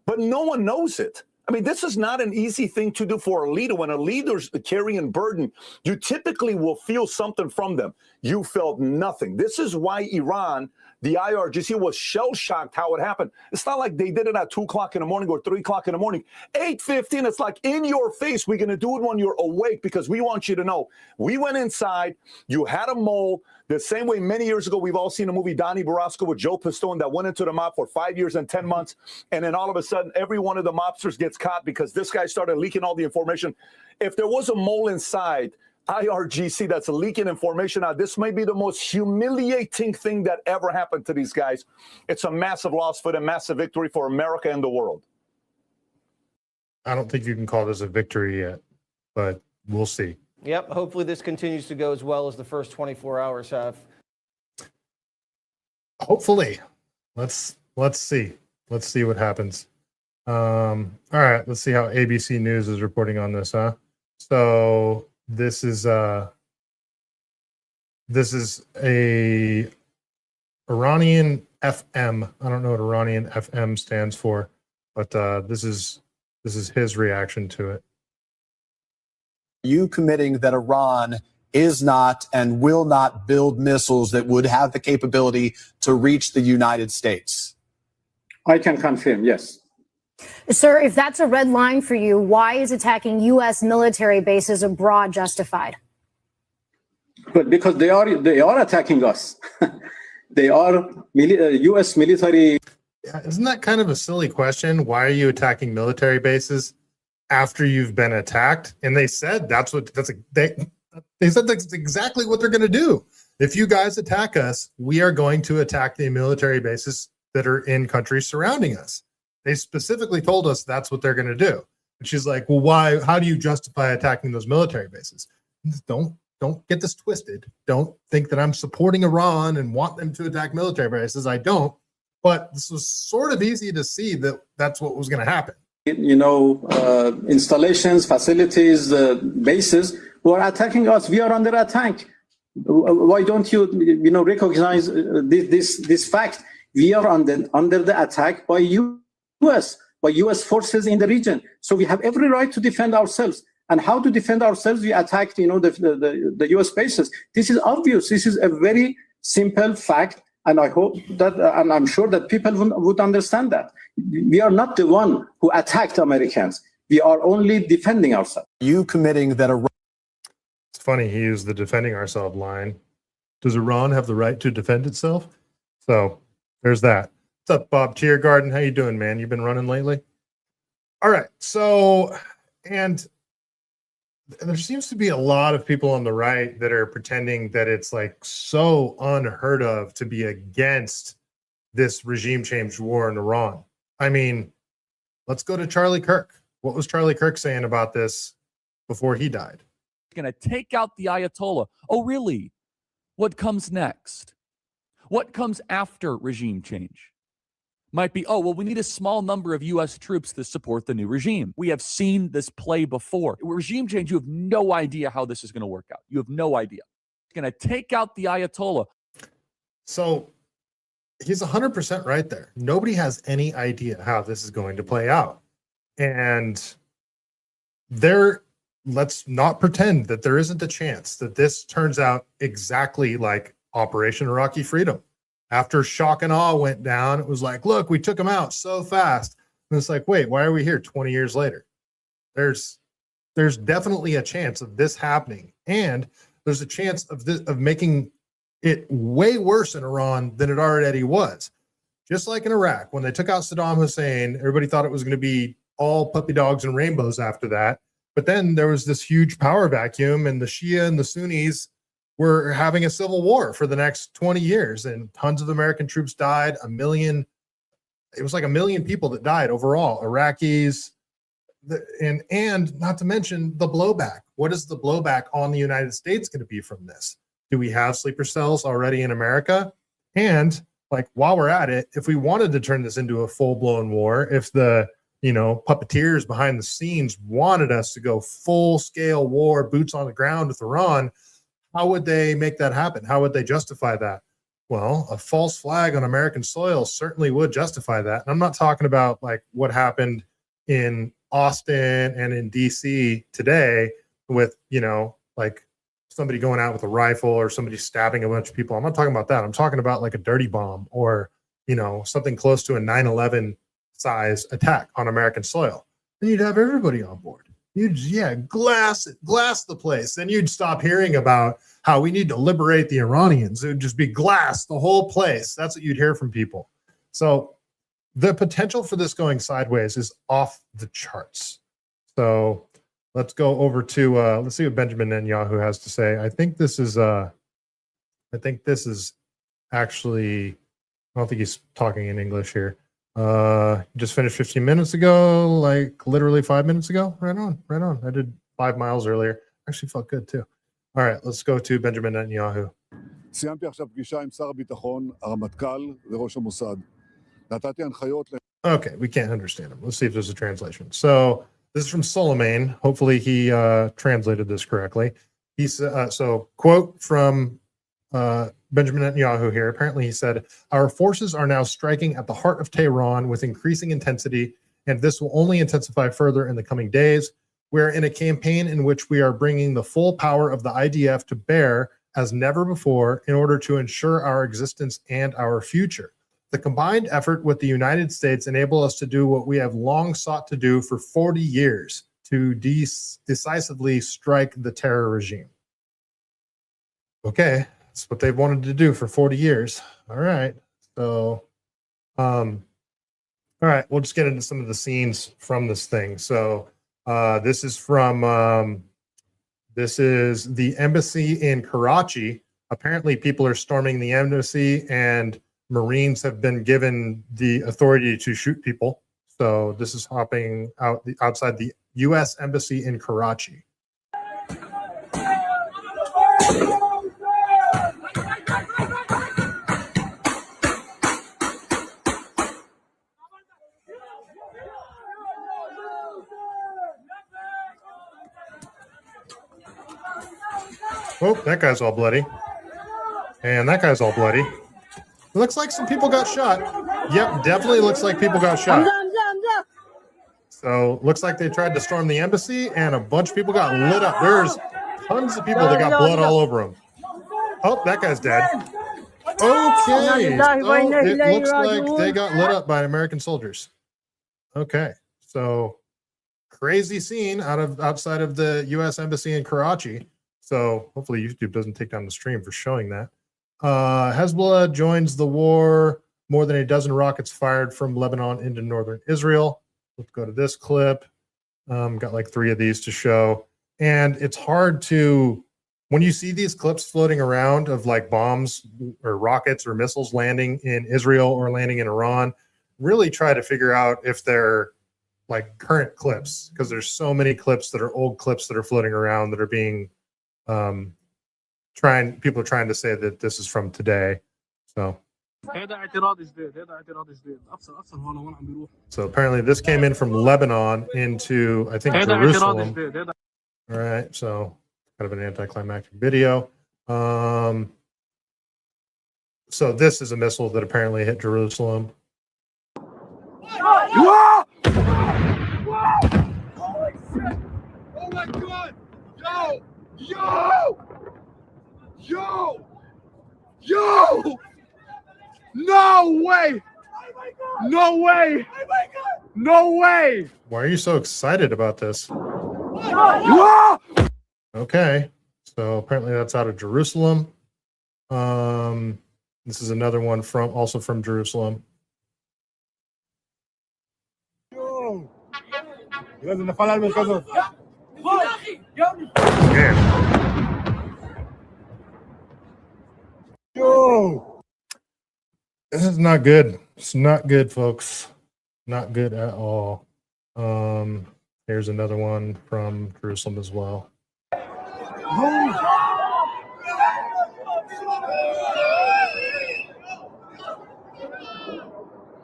but no one knows it. I mean, this is not an easy thing to do for a leader. When a leader's carrying burden, you typically will feel something from them. You felt nothing. This is why Iran, the IRGC, was shell-shocked how it happened. It's not like they did it at 2 o'clock in the morning or 3 o'clock in the morning. 8:15, it's like in your face. We're going to do it when you're awake because we want you to know. We went inside. You had a mole. The same way many years ago, we've all seen the movie Donnie Brasco with Joe Pistone that went into the mob for 5 years and 10 months. And then all of a sudden, every one of the mobsters gets caught because this guy started leaking all the information. If there was a mole inside IRGC that's leaking information out, this may be the most humiliating thing that ever happened to these guys. It's a massive loss for them, massive victory for America and the world. I don't think you can call this a victory yet, but we'll see. Yep. Hopefully this continues to go as well as the first 24 hours have. Hopefully. Let's see. Let's see what happens. All right. Let's see how ABC News is reporting on this, huh? So this is a Iranian FM. I don't know what Iranian FM stands for, but this is his reaction to it. You committing that Iran is not and will not build missiles that would have the capability to reach the United States? I can confirm, yes. Sir, if that's a red line for you, why is attacking U.S. military bases abroad justified? But because they are attacking us. They are U.S. military. Yeah, isn't that kind of a silly question? Why are you attacking military bases after you've been attacked? And they said they said that's exactly what they're going to do. If you guys attack us, we are going to attack the military bases that are in countries surrounding us. They specifically told us that's what they're going to do. And she's like, well, why? How do you justify attacking those military bases? Don't get this twisted. Don't think that I'm supporting Iran and want them to attack military bases. I don't. But this was sort of easy to see that that's what was going to happen. You know, installations, facilities, bases who are attacking us. We are under attack. Why don't you recognize this fact? We are under the attack by U.S. forces in the region. So we have every right to defend ourselves. And how to defend ourselves? We attacked, the U.S. bases. This is obvious. This is a very simple fact. And I hope that, and I'm sure that people would understand that. We are not the one who attacked Americans. We are only defending ourselves. You committing that Iran. It's funny, he used the defending ourselves line. Does Iran have the right to defend itself? So there's that. What's up, Bob Tiergarten? How you doing, man? You been running lately? All right. So, and there seems to be a lot of people on the right that are pretending that it's like so unheard of to be against this regime change war in Iran. I mean, let's go to Charlie Kirk. What was Charlie Kirk saying about this before he died? Going to take out the Ayatollah. Oh, really? What comes next? What comes after regime change? Might be, oh, well, we need a small number of U.S. troops to support the new regime. We have seen this play before. Regime change, you have no idea how this is going to work out. You have no idea. It's going to take out the Ayatollah. So he's 100% right there. Nobody has any idea how this is going to play out. And let's not pretend that there isn't a chance that this turns out exactly like Operation Iraqi Freedom. After shock and awe went down, it was like, look, we took them out so fast. And it's like, wait, why are we here 20 years later? There's definitely a chance of this happening. And there's a chance of making it way worse in Iran than it already was. Just like in Iraq, when they took out Saddam Hussein, everybody thought it was going to be all puppy dogs and rainbows after that. But then there was this huge power vacuum, and the Shia and the Sunnis were having a civil war for the next 20 years, and tons of American troops died. It was like 1 million people that died overall, Iraqis, and not to mention the blowback. What is the blowback on the United States going to be from this? Do we have sleeper cells already in America? And like, while we're at it, if we wanted to turn this into a full-blown war, if the puppeteers behind the scenes wanted us to go full-scale war, boots on the ground with Iran, how would they make that happen? How would they justify that? Well, a false flag on American soil certainly would justify that. And I'm not talking about like what happened in Austin and in DC today with, like somebody going out with a rifle or somebody stabbing a bunch of people. I'm not talking about that. I'm talking about like a dirty bomb or, something close to a 9/11 size attack on American soil. And you'd have everybody on board. You'd glass the place. Then you'd stop hearing about how we need to liberate the Iranians. It would just be glass the whole place. That's what you'd hear from people. So the potential for this going sideways is off the charts. So let's go over to let's see what Benjamin Netanyahu has to say. I think this is actually, I don't think he's talking in English here. Just finished 15 minutes ago, like literally 5 minutes ago. Right on. I did 5 miles earlier. Actually felt good too. All right, let's go to Benjamin Netanyahu. סיימתי עכשיו פגישה עם שר הביטחון, הרמטכ"ל וראש המוסד. נתתי הנחיות. Okay, we can't understand him. Let's see if there's a translation. So this is from Soleimani. Hopefully he translated this correctly. He's quote from Benjamin Netanyahu here. Apparently he said, our forces are now striking at the heart of Tehran with increasing intensity, and this will only intensify further in the coming days. We're in a campaign in which we are bringing the full power of the IDF to bear as never before in order to ensure our existence and our future. The combined effort with the United States enable us to do what we have long sought to do for 40 years, to decisively strike the terror regime. Okay, that's what they've wanted to do for 40 years. All right. So, all right, we'll just get into some of the scenes from this thing. So this is from, this is the embassy in Karachi. Apparently people are storming the embassy and Marines have been given the authority to shoot people. So this is hopping out outside the U.S. Embassy in Karachi. Oh, that guy's all bloody. And that guy's all bloody. It looks like some people got shot. Yep, definitely looks like people got shot. So looks like they tried to storm the embassy and a bunch of people got lit up. There's tons of people that got blood all over them. Oh, that guy's dead. Okay. So it looks like they got lit up by American soldiers. Okay. So crazy scene outside of the U.S. Embassy in Karachi. So hopefully YouTube doesn't take down the stream for showing that. Hezbollah joins the war. More than a dozen rockets fired from Lebanon into northern Israel. Let's go to this clip. Got like 3 of these to show. And it's hard to, when you see these clips floating around of like bombs or rockets or missiles landing in Israel or landing in Iran, really try to figure out if they're like current clips, because there's so many clips that are old clips that are floating around that are being people are trying to say that this is from today. So apparently this came in from Lebanon into, I think, Jerusalem. All right, so kind of an anticlimactic video. So this is a missile that apparently hit Jerusalem. Whoa! Holy shit! Oh my god! Yo! Yo! Yo! Yo! No way! No way! No way! Why are you so excited about this? Whoa! Okay, so apparently that's out of Jerusalem. This is another one also from Jerusalem. Yo! This is not good. It's not good, folks. Not good at all. Here's another one from Jerusalem as well.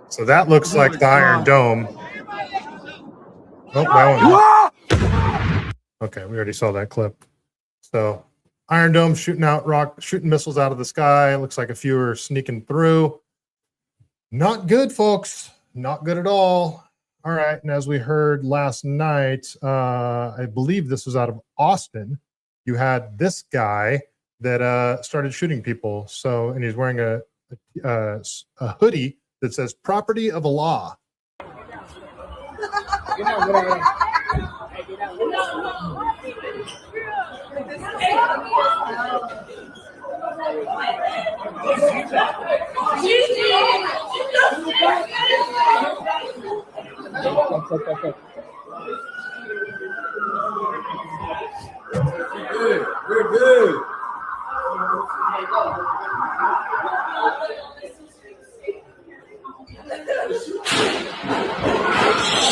So that looks like the Iron Dome. Oh, that one. Okay, we already saw that clip. So Iron Dome shooting missiles out of the sky. Looks like a few are sneaking through. Not good, folks. Not good at all. All right, and as we heard last night, I believe this was out of Austin. You had this guy that started shooting people. So, and he's wearing a hoodie that says "Property of Allah." We're good.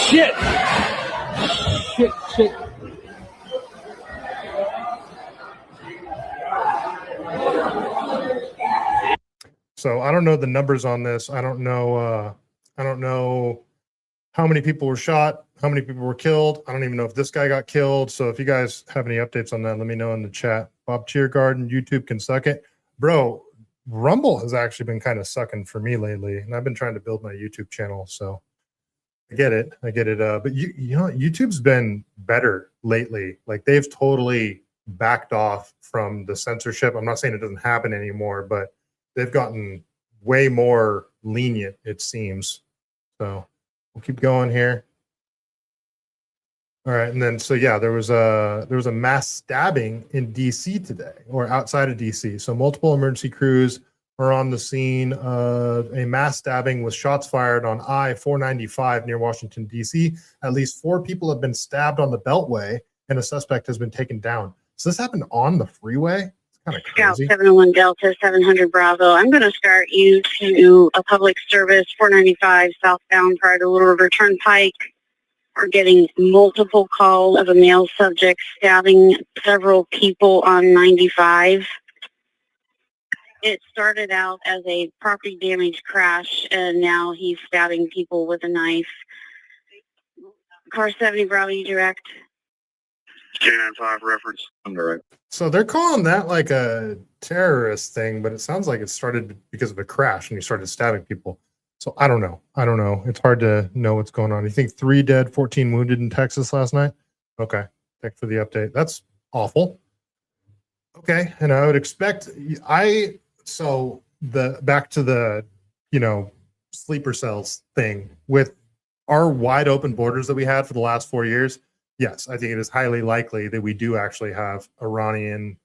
Shit. Shit. So I don't know the numbers on this. I don't know how many people were shot, how many people were killed. I don't even know if this guy got killed. So if you guys have any updates on that, let me know in the chat. Bob Cheergarden, YouTube can suck it. Bro, Rumble has actually been kind of sucking for me lately, and I've been trying to build my YouTube channel. So I get it. But you know, YouTube's been better lately. Like they've totally backed off from the censorship. I'm not saying it doesn't happen anymore, but they've gotten way more lenient, it seems. So we'll keep going here. All right, and then so yeah, there was a mass stabbing in DC today, or outside of DC. So multiple emergency crews are on the scene of a mass stabbing with shots fired on I-495 near Washington DC. At least 4 people have been stabbed on the Beltway, and a suspect has been taken down. So this happened on the freeway. It's kind of crazy. Scout 701 Delta 700 Bravo. I'm going to start you to a public service 495 southbound prior to Little River Turnpike. We're getting multiple calls of a male subject stabbing several people on 95. It started out as a property damage crash, and now he's stabbing people with a knife. Car 70 Bravo, you direct. J95 reference. Underwrite. So they're calling that like a terrorist thing, but it sounds like it started because of a crash and he started stabbing people. So I don't know. It's hard to know what's going on. You think 3 dead, 14 wounded in Texas last night? Okay. Thanks for the update. That's awful. Okay. And I would expect back to the, sleeper cells thing with our wide open borders that we had for the last 4 years. Yes, I think it is highly likely that we do actually have Iranian,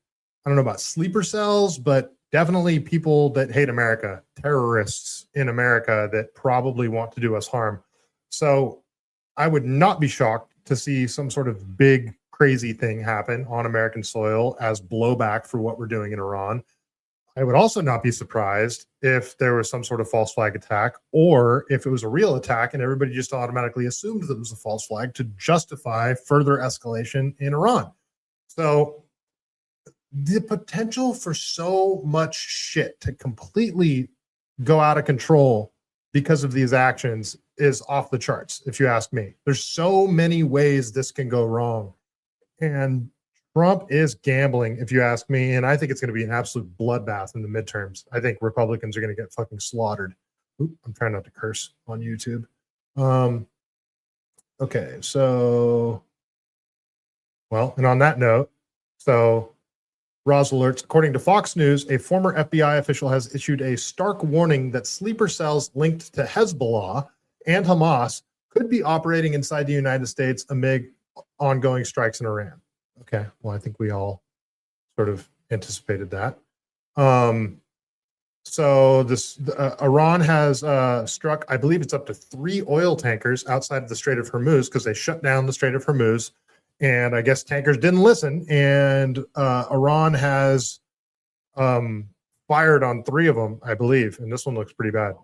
I don't know about sleeper cells, but definitely people that hate America, terrorists in America that probably want to do us harm. So I would not be shocked to see some sort of big crazy thing happen on American soil as blowback for what we're doing in Iran. I would also not be surprised if there was some sort of false flag attack, or if it was a real attack and everybody just automatically assumed that it was a false flag to justify further escalation in Iran. So the potential for so much shit to completely go out of control because of these actions is off the charts, if you ask me. There's so many ways this can go wrong. And Trump is gambling, if you ask me, and I think it's going to be an absolute bloodbath in the midterms. I think Republicans are going to get fucking slaughtered. Oop, I'm trying not to curse on YouTube. Okay, so, well, and on that note, so Roz alerts, according to Fox News, a former FBI official has issued a stark warning that sleeper cells linked to Hezbollah and Hamas could be operating inside the United States amid ongoing strikes in Iran. Okay, well, I think we all sort of anticipated that. So this Iran has struck, I believe it's up to 3 oil tankers outside of the Strait of Hormuz because they shut down the Strait of Hormuz. And I guess tankers didn't listen. And Iran has fired on 3 of them, I believe. And this one looks pretty bad.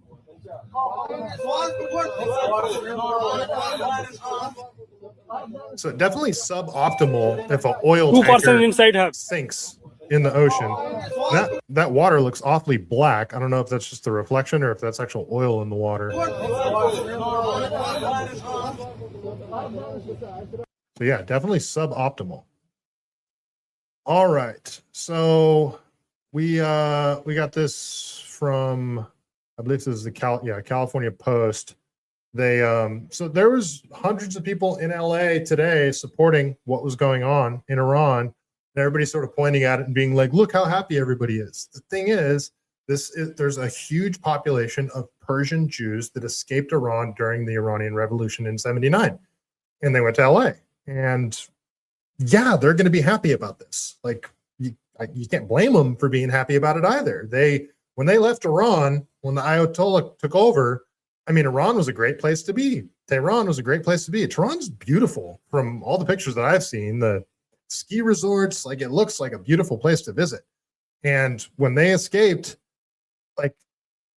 So definitely suboptimal if an oil tanker sinks in the ocean. That water looks awfully black. I don't know if that's just the reflection or if that's actual oil in the water. So yeah, definitely suboptimal. All right, so we got this from, I believe this is the California Post. They so there was hundreds of people in LA today supporting what was going on in Iran, and everybody's sort of pointing at it and being like, look how happy everybody is. The thing is, there's a huge population of Persian Jews that escaped Iran during the Iranian Revolution in '79, and they went to LA. And yeah, they're going to be happy about this. Like, you can't blame them for being happy about it either. When they left Iran, when the Ayatollah took over, I mean, Iran was a great place to be. Tehran was a great place to be. Tehran's beautiful from all the pictures that I've seen. The ski resorts, like, it looks like a beautiful place to visit. And when they escaped, like,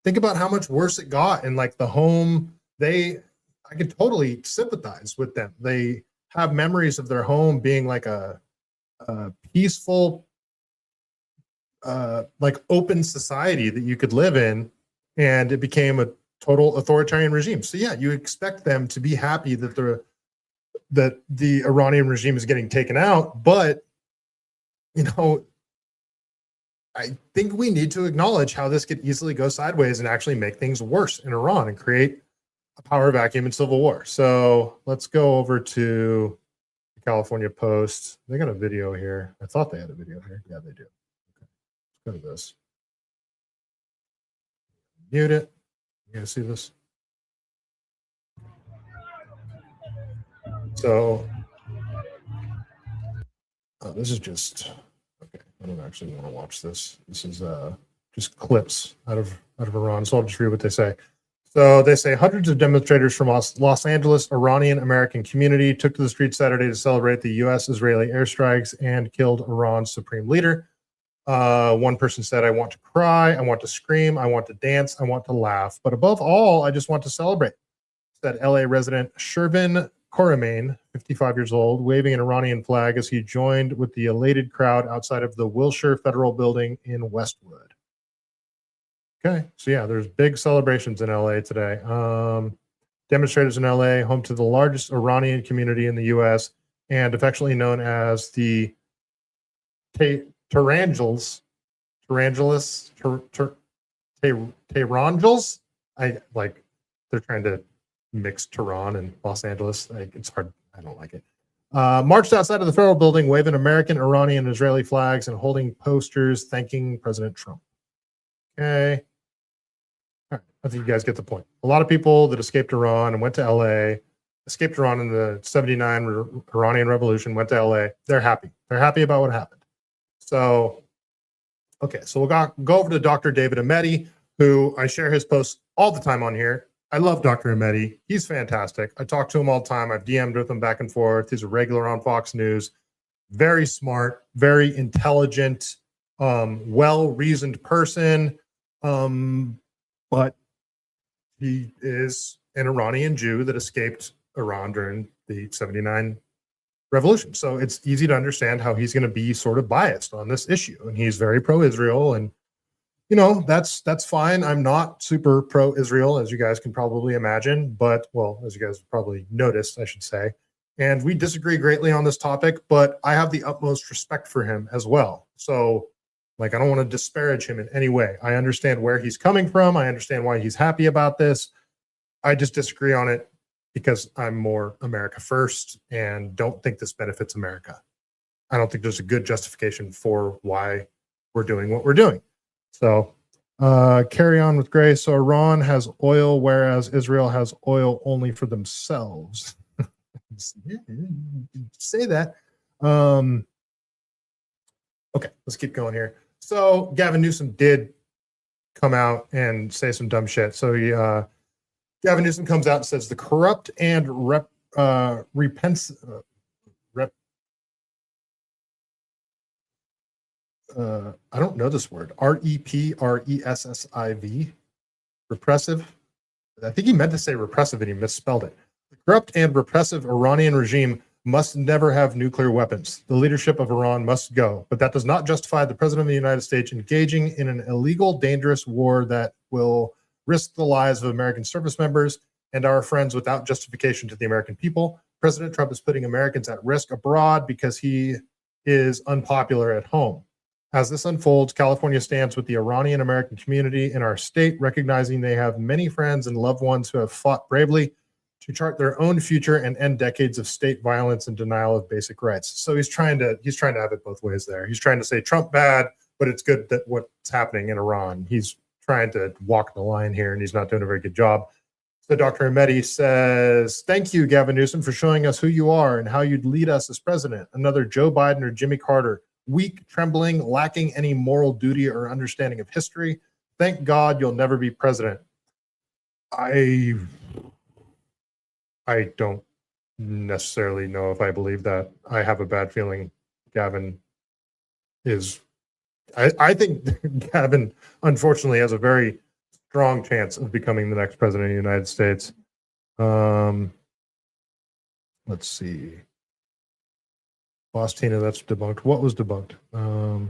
think about how much worse it got. And like the home, I could totally sympathize with them. They have memories of their home being like a peaceful, like open society that you could live in, and it became a total authoritarian regime. So yeah, you expect them to be happy that the Iranian regime is getting taken out, but you know, I think we need to acknowledge how this could easily go sideways and actually make things worse in Iran and create a power vacuum and civil war. So let's go over to the California Post. They got a video here. I thought they had a video here. Yeah, they do. Okay. Let's go to this. Mute it. You guys see this? So this is just okay. I don't actually want to watch this. This is just clips out of Iran. So I'll just read what they say. So they say hundreds of demonstrators from Los Angeles Iranian American community took to the streets Saturday to celebrate the U.S.-Israeli airstrikes and killed Iran's supreme leader. One person said, "I want to cry, I want to scream, I want to dance, I want to laugh, but above all, I just want to celebrate," said LA resident Shervin Koramain, 55 years old, waving an Iranian flag as he joined with the elated crowd outside of the Wilshire Federal Building in Westwood. Okay, so yeah, there's big celebrations in LA today. Demonstrators in LA, home to the largest Iranian community in the U.S. and affectionately known as the Tehrangels. I like, they're trying to mix Tehran and Los Angeles. Like, it's hard. I don't like it. Marched outside of the federal building, waving American, Iranian, and Israeli flags and holding posters thanking President Trump. Okay. All right. I think you guys get the point. A lot of people that escaped Iran and went to LA, escaped Iran in the '79 Iranian Revolution, went to LA. They're happy. They're happy about what happened. So, okay. So we'll go over to Dr. David Ahmedi, who I share his posts all the time on here. I love Dr. Ahmedi. He's fantastic. I talk to him all the time. I've DM'd with him back and forth. He's a regular on Fox News. very smart, very intelligent, well-reasoned person, but he is an Iranian Jew that escaped Iran during the 79 revolution. So it's easy to understand how he's going to be sort of biased on this issue. And he's very pro-Israel, and that's fine. I'm not super pro-Israel, as you guys can probably imagine, but, well, as you guys probably noticed, I should say. And we disagree greatly on this topic, but I have the utmost respect for him as well. So, I don't want to disparage him in any way. I understand where he's coming from. I understand why he's happy about this. I just disagree on it because I'm more America first and don't think this benefits America. I don't think there's a good justification for why we're doing what we're doing. So carry on with grace. So Iran has oil, whereas Israel has oil only for themselves. Say that. Okay, let's keep going here. So Gavin Newsom did come out and say some dumb shit. So Gavin Newsom comes out and says the corrupt and I don't know this word. REPRESSIV. Repressive. I think he meant to say repressive and he misspelled it. The corrupt and repressive Iranian regime must never have nuclear weapons. The leadership of Iran must go. But that does not justify the President of the United States engaging in an illegal, dangerous war that will risk the lives of American service members and our friends without justification to the American people. President Trump is putting Americans at risk abroad because he is unpopular at home. As this unfolds, California stands with the Iranian American community in our state, recognizing they have many friends and loved ones who have fought bravely to chart their own future and end decades of state violence and denial of basic rights. So he's trying to have it both ways there. He's trying to say Trump bad, but it's good that what's happening in Iran. He's trying to walk the line here, and he's not doing a very good job. So Dr. Ahmedi says, thank you, Gavin Newsom, for showing us who you are and how you'd lead us as president. Another Joe Biden or Jimmy Carter, weak, trembling, lacking any moral duty or understanding of history. Thank God you'll never be president. I don't necessarily know if I believe that. I have a bad feeling Gavin is... I think Gavin, unfortunately, has a very strong chance of becoming the next president of the United States. Let's see. Boss Tina, that's debunked. What was debunked? All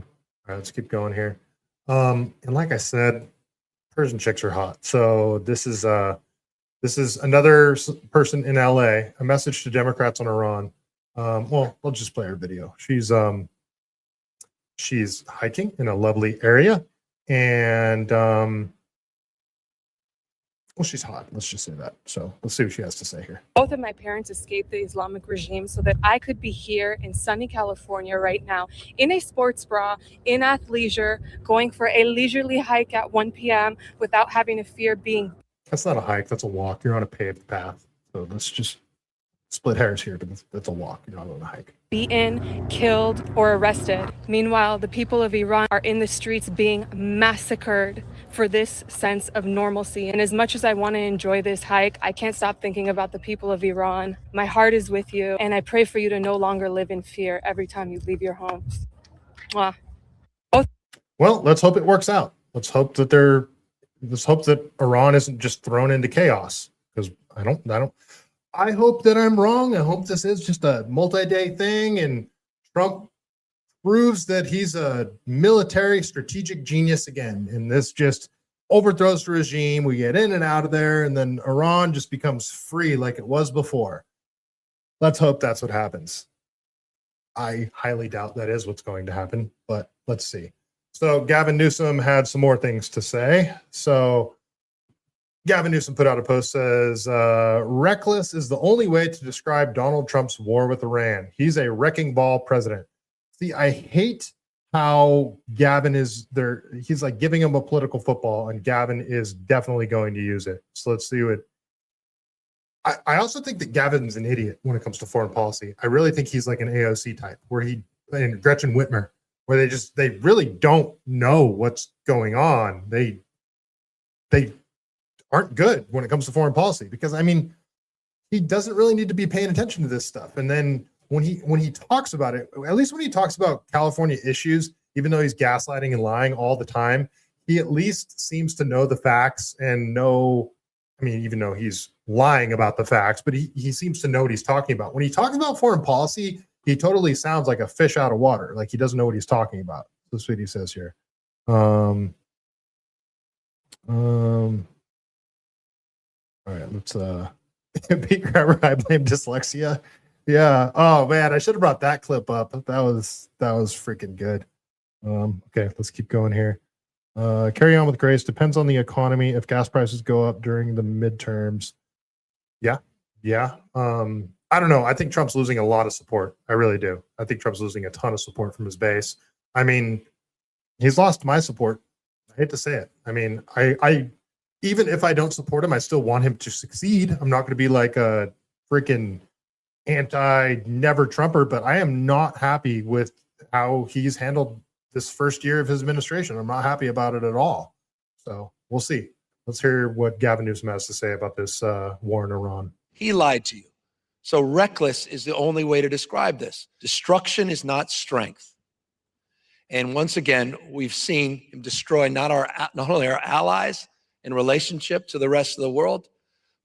right, let's keep going here. And like I said, Persian chicks are hot. So this is another person in LA, a message to Democrats on Iran. Well, I'll just play her video. She's hiking in a lovely area, and well, she's hot. Let's just say that. So let's see what she has to say here. Both of my parents escaped the Islamic regime so that I could be here in sunny California right now in a sports bra, in athleisure, going for a leisurely hike at 1 p.m. without having to fear being... That's not a hike. That's a walk. You're on a paved path. So let's just split hairs here, but that's a walk. You're not on a hike. Beaten, killed, or arrested. Meanwhile, the people of Iran are in the streets being massacred for this sense of normalcy. And as much as I want to enjoy this hike, I can't stop thinking about the people of Iran. My heart is with you, and I pray for you to no longer live in fear every time you leave your homes. Mwah. Well, let's hope it works out. Let's hope that Iran isn't just thrown into chaos, because I hope that I'm wrong. I hope this is just a multi-day thing and Trump proves that he's a military strategic genius again. And this just overthrows the regime. We get in and out of there, and then Iran just becomes free like it was before. Let's hope that's what happens. I highly doubt that is what's going to happen, but let's see. So Gavin Newsom had some more things to say. So Gavin Newsom put out a post, says, reckless is the only way to describe Donald Trump's war with Iran. He's a wrecking ball president. See, I hate how Gavin is there. He's like giving him a political football, and Gavin is definitely going to use it. So let's see what. I also think that Gavin's an idiot when it comes to foreign policy. I really think he's like an AOC type, where and Gretchen Whitmer, where they really don't know what's going on. They aren't good when it comes to foreign policy, because I mean, he doesn't really need to be paying attention to this stuff. And then when he talks about it, at least when he talks about California issues, even though he's gaslighting and lying all the time, he at least seems to know the facts and know, I mean, even though he's lying about the facts, but he seems to know what he's talking about. When he talks about foreign policy, he totally sounds like a fish out of water. Like he doesn't know what he's talking about. That's what he says here. All right, let's Pete Grabber, I blame dyslexia. Yeah. Oh man, I should have brought that clip up. That was freaking good. Okay, let's keep going here. Carry on with grace. Depends on the economy. If gas prices go up during the midterms. Yeah. I don't know. I think Trump's losing a lot of support. I really do. I think Trump's losing a ton of support from his base. I mean, he's lost my support. I hate to say it. I mean, I even if I don't support him, I still want him to succeed. I'm not going to be like a freaking anti-never Trumper, but I am not happy with how he's handled this first year of his administration. I'm not happy about it at all. So we'll see. Let's hear what Gavin Newsom has to say about this war in Iran. He lied to you. So reckless is the only way to describe this. Destruction is not strength. And once again, we've seen him destroy not only our allies in relationship to the rest of the world,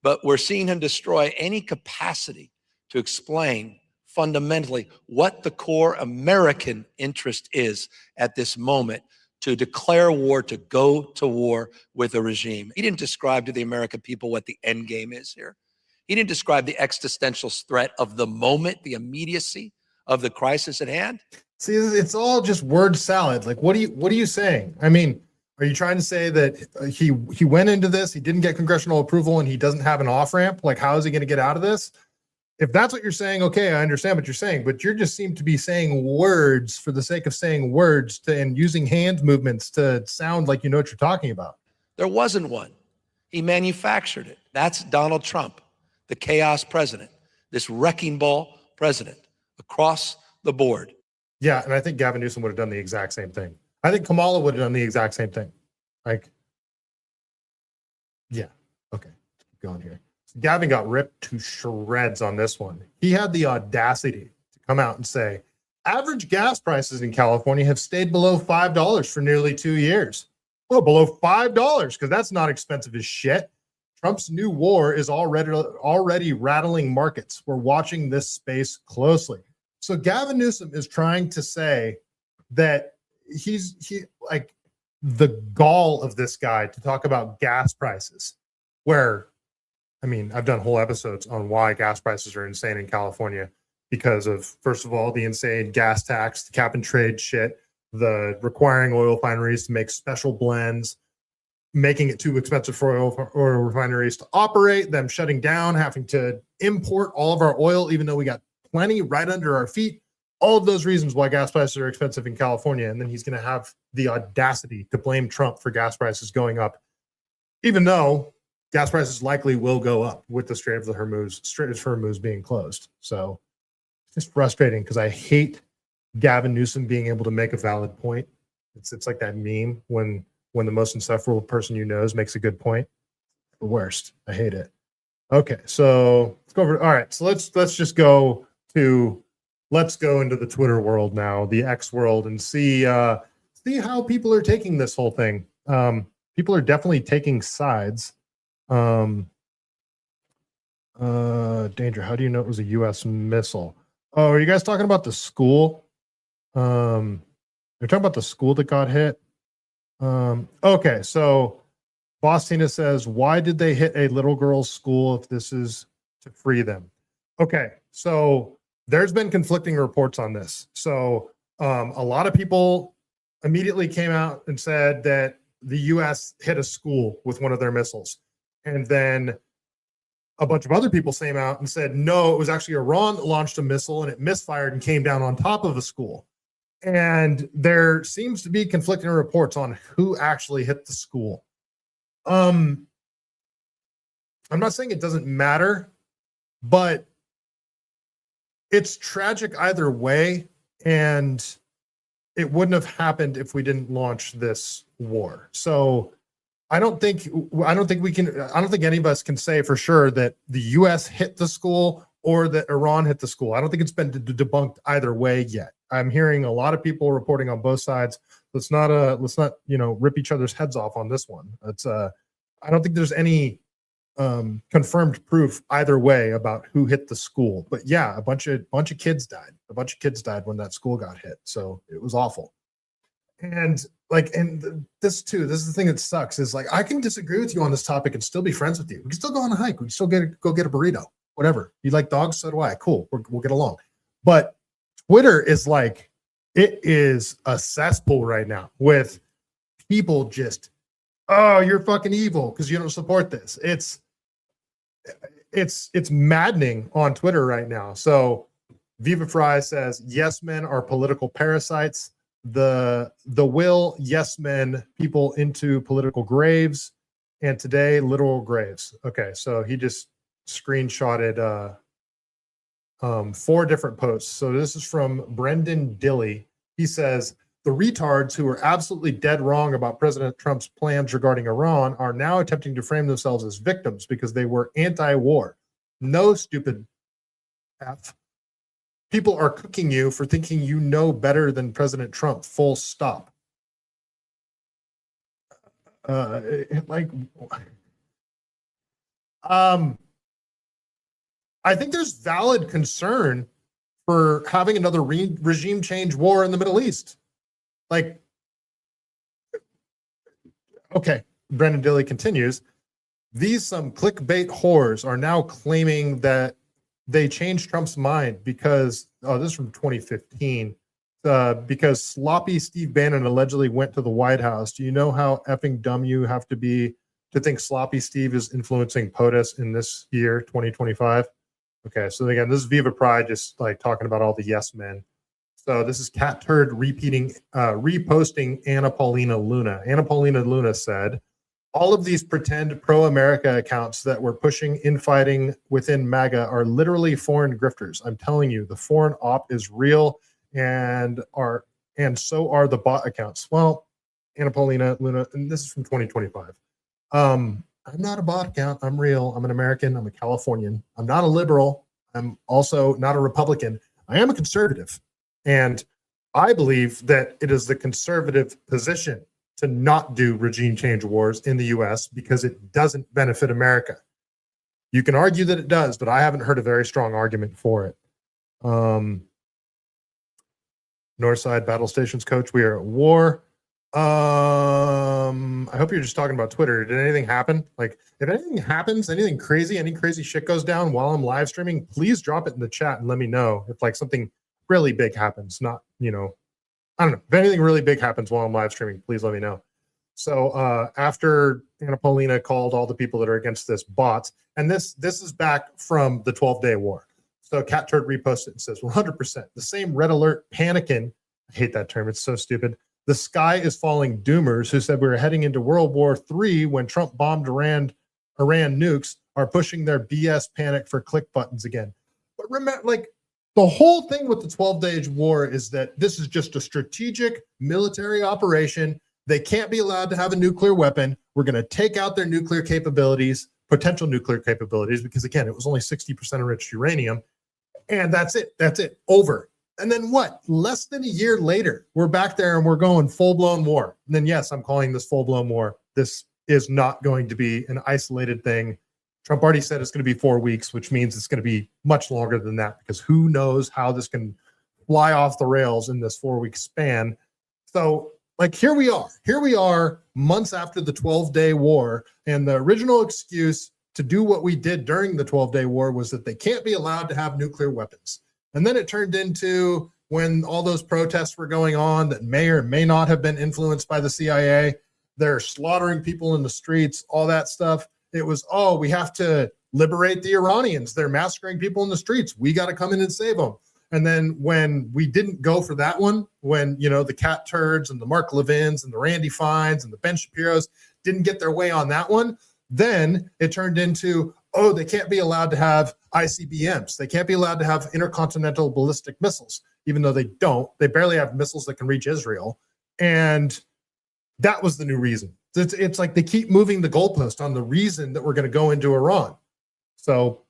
but we're seeing him destroy any capacity to explain fundamentally what the core American interest is at this moment, to declare war, to go to war with a regime. He didn't describe to the American people what the end game is here. He didn't describe the existential threat of the moment, the immediacy of the crisis at hand. See, it's all just word salad. Like, what are you saying? I mean, are you trying to say that he went into this, he didn't get congressional approval, and he doesn't have an off-ramp? Like, how is he going to get out of this? If that's what you're saying, okay, I understand what you're saying, but you just seem to be saying words for the sake of saying words and using hand movements to sound like you know what you're talking about. There wasn't one. He manufactured it. That's Donald Trump, the chaos president, this wrecking ball president across the board. Yeah, and I think Gavin Newsom would have done the exact same thing. I think Kamala would have done the exact same thing. Like, yeah, okay, keep going here. So Gavin got ripped to shreds on this one. He had the audacity to come out and say, average gas prices in California have stayed below $5 for nearly 2 years. Well, below $5, because that's not expensive as shit. Trump's new war is already rattling markets. We're watching this space closely. So Gavin Newsom is trying to say that he like the gall of this guy to talk about gas prices, where, I mean, I've done whole episodes on why gas prices are insane in California because of, first of all, the insane gas tax, the cap and trade shit, the requiring oil refineries to make special blends, making it too expensive for oil refineries to operate, them shutting down, having to import all of our oil, even though we got plenty right under our feet. All of those reasons why gas prices are expensive in California. And then he's going to have the audacity to blame Trump for gas prices going up, even though gas prices likely will go up with the Strait of Hormuz being closed. So it's just frustrating because I hate Gavin Newsom being able to make a valid point. It's like that meme when the most insufferable person you know makes a good point. The worst. I hate it. Okay, so let's go over. All right, so let's go into the Twitter world now, the X world, and see how people are taking this whole thing. People are definitely taking sides. Danger, how do you know it was a U.S. missile? Oh, are you guys talking about the school? You're talking about the school that got hit? Okay, so Bostina says, why did they hit a little girl's school if this is to free them? Okay, so there's been conflicting reports on this. So a lot of people immediately came out and said that the U.S. hit a school with one of their missiles. And then a bunch of other people came out and said, no, it was actually Iran that launched a missile and it misfired and came down on top of a school. And there seems to be conflicting reports on who actually hit the school. I'm not saying it doesn't matter, but it's tragic either way, and it wouldn't have happened if we didn't launch this war. So I don't think any of us can say for sure that the U.S. hit the school or that Iran hit the school. I don't think it's been debunked either way yet. I'm hearing a lot of people reporting on both sides. Let's not rip each other's heads off on this one. I don't think there's any confirmed proof either way about who hit the school. But yeah, a bunch of kids died. A bunch of kids died when that school got hit. So it was awful. And this is the thing that sucks, is like, I can disagree with you on this topic and still be friends with you. We can still go on a hike. We can still go get a burrito, whatever. You like dogs? So do I. Cool. We'll get along. But Twitter is like, it is a cesspool right now with people just, oh, you're fucking evil because you don't support this. It's maddening on Twitter right now. So Viva Fry says, yes men are political parasites. The will yes men people into political graves, and today literal graves. Okay, so he just screenshotted 4 different posts. So this is from Brendan Dilley. He says, the retards who are absolutely dead wrong about President Trump's plans regarding Iran are now attempting to frame themselves as victims because they were anti-war. No, stupid F. People are cooking you for thinking you know better than President Trump, full stop. I think there's valid concern for having another regime change war in the Middle East. Like, okay, Brendan Dilley continues. Some clickbait whores are now claiming that they changed Trump's mind because, this is from 2015, because sloppy Steve Bannon allegedly went to the White House. Do you know how effing dumb you have to be to think sloppy Steve is influencing POTUS in this year, 2025? Okay, so again, this is Viva Pride just like talking about all the yes men. So this is Cat Turd reposting Anna Paulina Luna. Anna Paulina Luna said, all of these pretend pro-America accounts that were pushing infighting within MAGA are literally foreign grifters. I'm telling you, the foreign op is real, and so are the bot accounts. Well, Anna Paulina Luna, and this is from 2025. I'm not a bot account. I'm real. I'm an American. I'm a Californian. I'm not a liberal. I'm also not a Republican. I am a conservative. And I believe that it is the conservative position to not do regime change wars in the US because it doesn't benefit America. You can argue that it does, but I haven't heard a very strong argument for it. Northside Battle Stations coach, we are at war. I hope you're just talking about Twitter. Did anything happen? Like, if anything happens, anything crazy, any crazy shit goes down while I'm live streaming, please drop it in the chat and let me know if like something really big happens. Not, I don't know. If anything really big happens while I'm live streaming, please let me know. So after Anna Paulina called all the people that are against this bots, and this is back from the 12-day war. So Cat Turd reposted and says 100%. The same red alert panicking. I hate that term. It's so stupid. The sky is falling doomers who said we were heading into World War III when Trump bombed Iran nukes are pushing their BS panic for click buttons again. But remember, like, the whole thing with the 12-day war is that this is just a strategic military operation. They can't be allowed to have a nuclear weapon. We're going to take out their nuclear capabilities, potential nuclear capabilities, because again, it was only 60% enriched uranium. And that's it. That's it. Over. And then what? Less than a year later, we're back there and we're going full-blown war. And then, yes, I'm calling this full-blown war. This is not going to be an isolated thing. Trump already said it's going to be 4 weeks, which means it's going to be much longer than that, because who knows how this can fly off the rails in this 4-week span. So, like, here we are months after the 12-day war, and the original excuse to do what we did during the 12-day war was that they can't be allowed to have nuclear weapons. And then it turned into, when all those protests were going on that may or may not have been influenced by the CIA, they're slaughtering people in the streets, all that stuff. It was, oh, we have to liberate the Iranians. They're massacring people in the streets. We got to come in and save them. And then when we didn't go for that one, when, the Cat Turds and the Mark Levins and the Randy Fines and the Ben Shapiros didn't get their way on that one, then it turned into, oh, they can't be allowed to have ICBMs. They can't be allowed to have intercontinental ballistic missiles, even though they don't. They barely have missiles that can reach Israel. And that was the new reason. It's like they keep moving the goalpost on the reason that we're going to go into Iran. So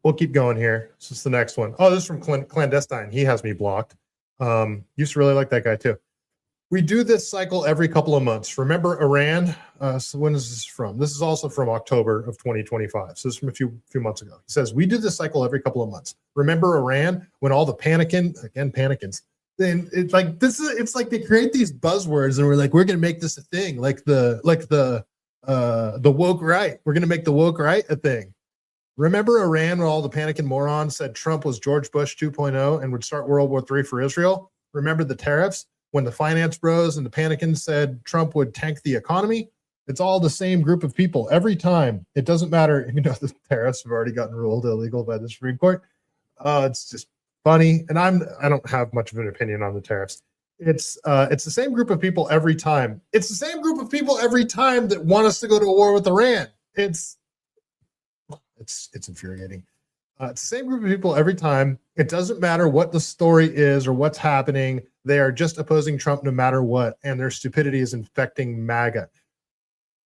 we'll keep going here. This is the next one. Oh, this is from Clandestine. He has me blocked. Used to really like that guy too. We do this cycle every couple of months. Remember Iran? So when is this from? This is also from October of 2025. So this is from a few months ago. He says, we do this cycle every couple of months. Remember Iran? When all the panicins. Then it's like it's like they create these buzzwords and we're like, we're gonna make this a thing, like the woke right. We're gonna make the woke right a thing. Remember Iran when all the panicking morons said Trump was George Bush 2.0 and would start World War III for Israel? Remember the tariffs? When the finance bros and the panicans said Trump would tank the economy? It's all the same group of people every time. It doesn't matter. The tariffs have already gotten ruled illegal by the Supreme Court. It's just funny. And I don't have much of an opinion on the tariffs. It's the same group of people every time. It's the same group of people every time that want us to go to war with Iran. It's infuriating. It's the same group of people every time. It doesn't matter what the story is or what's happening. They are just opposing Trump no matter what, and their stupidity is infecting MAGA.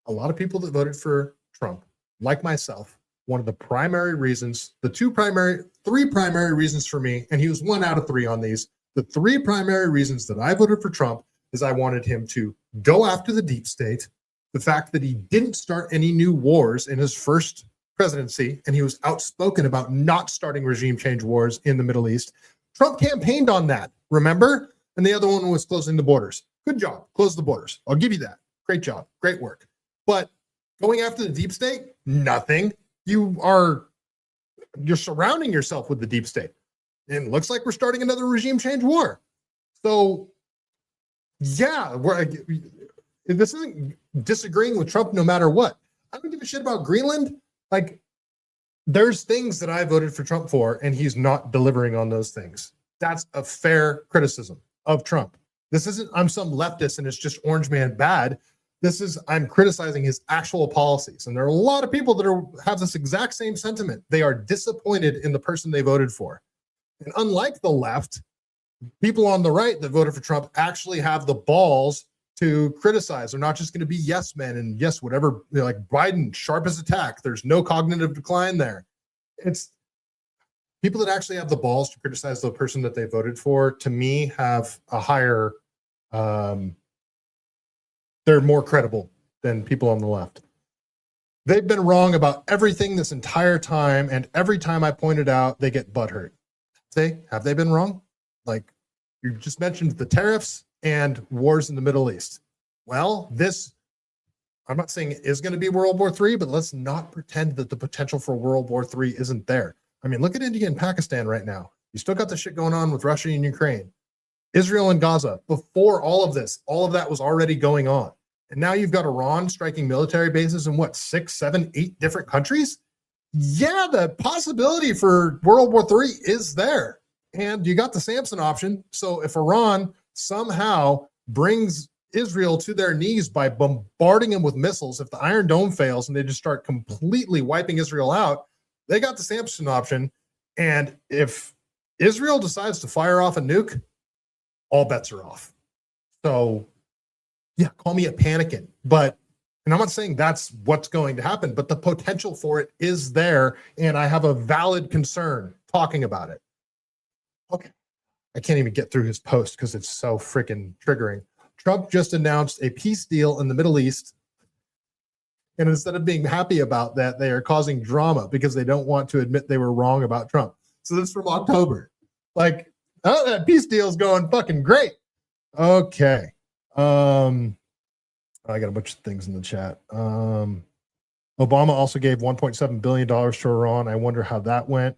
A lot of people that voted for Trump, like myself, one of the primary reasons, three primary reasons for me, and he was 1 out of 3 on these, the 3 primary reasons that I voted for Trump is I wanted him to go after the deep state, the fact that he didn't start any new wars in his first presidency, and he was outspoken about not starting regime change wars in the Middle East. Trump campaigned on that, remember? And the other one was closing the borders. Good job. Close the borders. I'll give you that. Great job. Great work. But going after the deep state, nothing. You're surrounding yourself with the deep state. And it looks like we're starting another regime change war. So, yeah, this isn't disagreeing with Trump no matter what. I don't give a shit about Greenland. Like, there's things that I voted for Trump for, and he's not delivering on those things. That's a fair criticism of Trump. This isn't I'm some leftist and it's just orange man bad. This is I'm criticizing his actual policies. And there are a lot of people that have this exact same sentiment. They are disappointed in the person they voted for. And unlike the left, people on the right that voted for Trump actually have the balls to criticize. They're not just going to be yes men and yes, whatever, like Biden, sharp as a tack. There's no cognitive decline there. It's people that actually have the balls to criticize the person that they voted for, to me, have a higher, they're more credible than people on the left. They've been wrong about everything this entire time, and every time I pointed out, they get butthurt. Have they been wrong? Like, you just mentioned the tariffs and wars in the Middle East. Well, I'm not saying it is going to be World War III, but let's not pretend that the potential for World War III isn't there. I mean, look at India and Pakistan right now. You still got the shit going on with Russia and Ukraine. Israel and Gaza, before all of that was already going on. And now you've got Iran striking military bases in 6, 7, 8 different countries? Yeah, the possibility for World War III is there. And you got the Samson option. So if Iran somehow brings Israel to their knees by bombarding them with missiles, if the Iron Dome fails and they just start completely wiping Israel out, they got the Samson option. And if Israel decides to fire off a nuke, all bets are off. So, yeah, call me a panicking. And I'm not saying that's what's going to happen, but the potential for it is there. And I have a valid concern talking about it. Okay. I can't even get through his post because it's so freaking triggering. Trump just announced a peace deal in the Middle East. And instead of being happy about that, they are causing drama because they don't want to admit they were wrong about Trump. So this is from October. Like, oh, that peace deal is going fucking great. Okay. I got a bunch of things in the chat. Obama also gave $1.7 billion to Iran. I wonder how that went.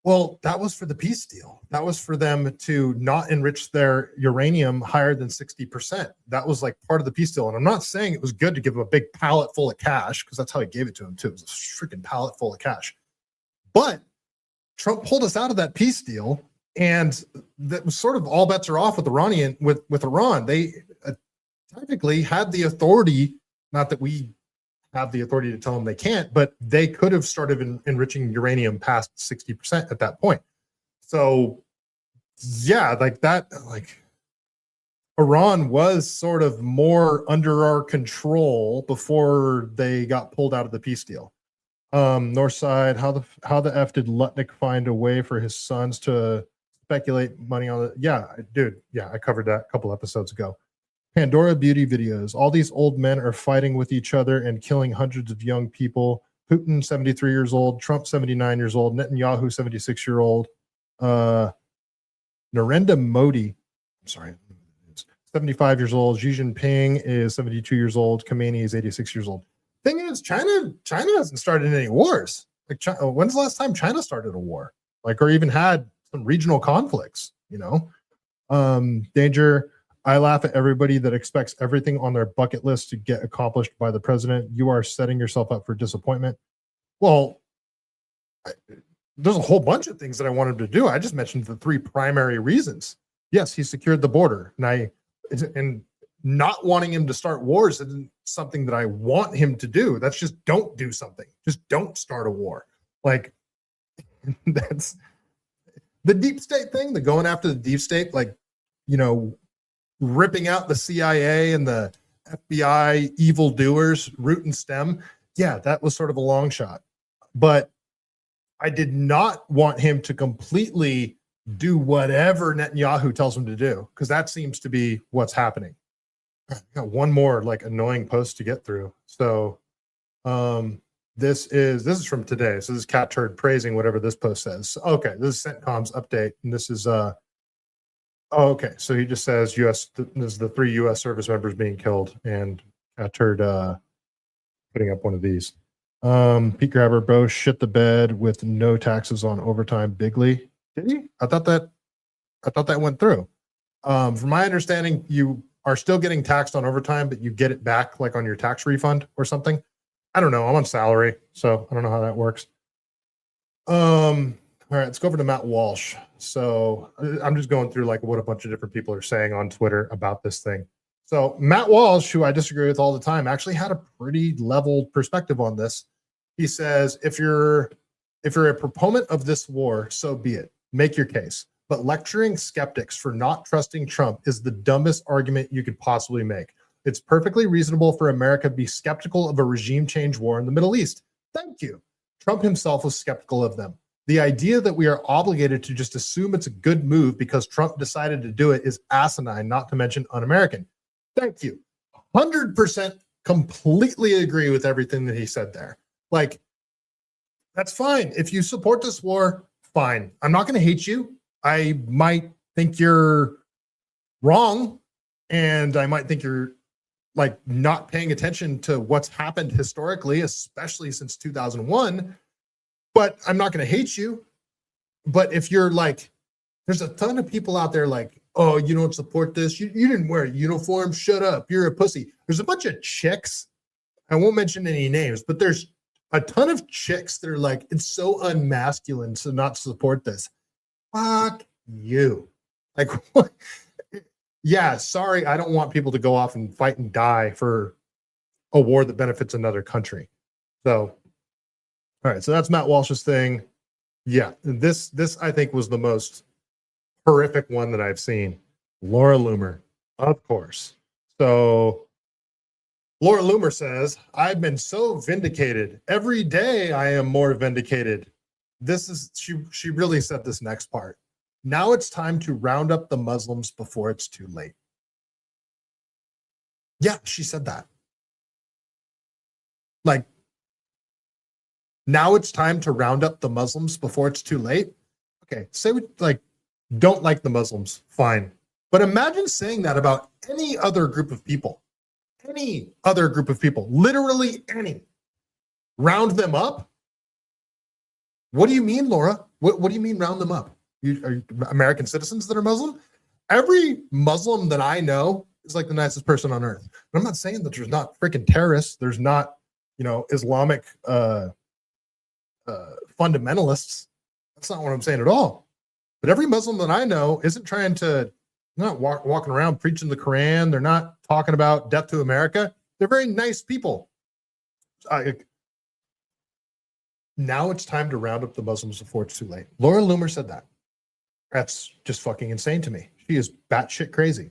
Well, that was for the peace deal. That was for them to not enrich their uranium higher than 60%. That was like part of the peace deal. And I'm not saying it was good to give him a big pallet full of cash, because that's how he gave it to him too. It was a freaking pallet full of cash. But Trump pulled us out of that peace deal, and that was sort of all bets are off with Iran. They technically had the authority, not that we have the authority to tell them they can't, but they could have started enriching uranium past 60% at that point. So yeah, like that, like Iran was sort of more under our control before they got pulled out of the peace deal. North side, how the F did Lutnick find a way for his sons to speculate money on it? Yeah, dude. Yeah, I covered that a couple episodes ago. Pandora beauty videos. All these old men are fighting with each other and killing hundreds of young people. Putin, 73 years old. Trump, 79 years old. Netanyahu, 76-year-old. Narendra Modi, I'm sorry, 75 years old. Xi Jinping is 72 years old. Khamenei is 86 years old. Thing is, China hasn't started any wars. Like, when's the last time China started a war? Like, or even had some regional conflicts, you know? Danger. I laugh at everybody that expects everything on their bucket list to get accomplished by the president. You are setting yourself up for disappointment. Well, there's a whole bunch of things that I want him to do. I just mentioned the 3 primary reasons. Yes, he secured the border, and not wanting him to start wars isn't something that I want him to do. That's just don't do something. Just don't start a war. Like, that's the deep state thing, the going after the deep state, like, you know, ripping out the CIA and the FBI evildoers, root and stem. Yeah, that was sort of a long shot. But I did not want him to completely do whatever Netanyahu tells him to do, because that seems to be what's happening. I got one more like annoying post to get through. So this is from today. So this is Cat Turd praising whatever this post says. Okay, this is Centcom's update, and this is okay. So he just says this is the 3 U.S. service members being killed, and Cat Turd putting up one of these. Pete Grabber, bro, shit the bed with no taxes on overtime bigly. Did he? I thought that went through. From my understanding, you are still getting taxed on overtime, but you get it back like on your tax refund or something. I don't know. I'm on salary, so I don't know how that works. All right, let's go over to Matt Walsh. So I'm just going through like what a bunch of different people are saying on Twitter about this thing. So Matt Walsh, who I disagree with all the time, actually had a pretty level perspective on this. He says, if you're a proponent of this war, so be it. Make your case. But lecturing skeptics for not trusting Trump is the dumbest argument you could possibly make. It's perfectly reasonable for America to be skeptical of a regime change war in the Middle East. Thank you. Trump himself was skeptical of them. The idea that we are obligated to just assume it's a good move because Trump decided to do it is asinine, not to mention un-American. Thank you. 100% completely agree with everything that he said there. Like, that's fine. If you support this war, fine. I'm not going to hate you. I might think you're wrong, and I might think you're like not paying attention to what's happened historically, especially since 2001, but I'm not going to hate you. But if you're like, there's a ton of people out there like, oh, you don't support this. You didn't wear a uniform. Shut up. You're a pussy. There's a bunch of chicks. I won't mention any names, but there's a ton of chicks that are like, it's so unmasculine to not support this. Fuck you. Like, what? Yeah, sorry, I don't want people to go off and fight and die for a war that benefits another country. So, all right, so that's Matt Walsh's thing. Yeah, this I think was the most horrific one that I've seen. Laura Loomer, of course. So Laura Loomer says, I've been so vindicated. Every day I am more vindicated. This is, she really said this next part. Now it's time to round up the Muslims before it's too late. Yeah, she said that. Like, now it's time to round up the Muslims before it's too late. Okay, say we like don't like the Muslims, fine. But imagine saying that about any other group of people. Any other group of people, literally any. Round them up? What do you mean, Laura? What do you mean round them up? Are American citizens that are Muslim? Every Muslim that I know is like the nicest person on earth. And I'm not saying that there's not freaking terrorists. There's not, Islamic fundamentalists. That's not what I'm saying at all. But every Muslim that I know isn't trying to, not walking around preaching the Quran. They're not talking about death to America. They're very nice people. Now it's time to round up the Muslims before it's too late. Laura Loomer said that. That's just fucking insane to me. She is batshit crazy.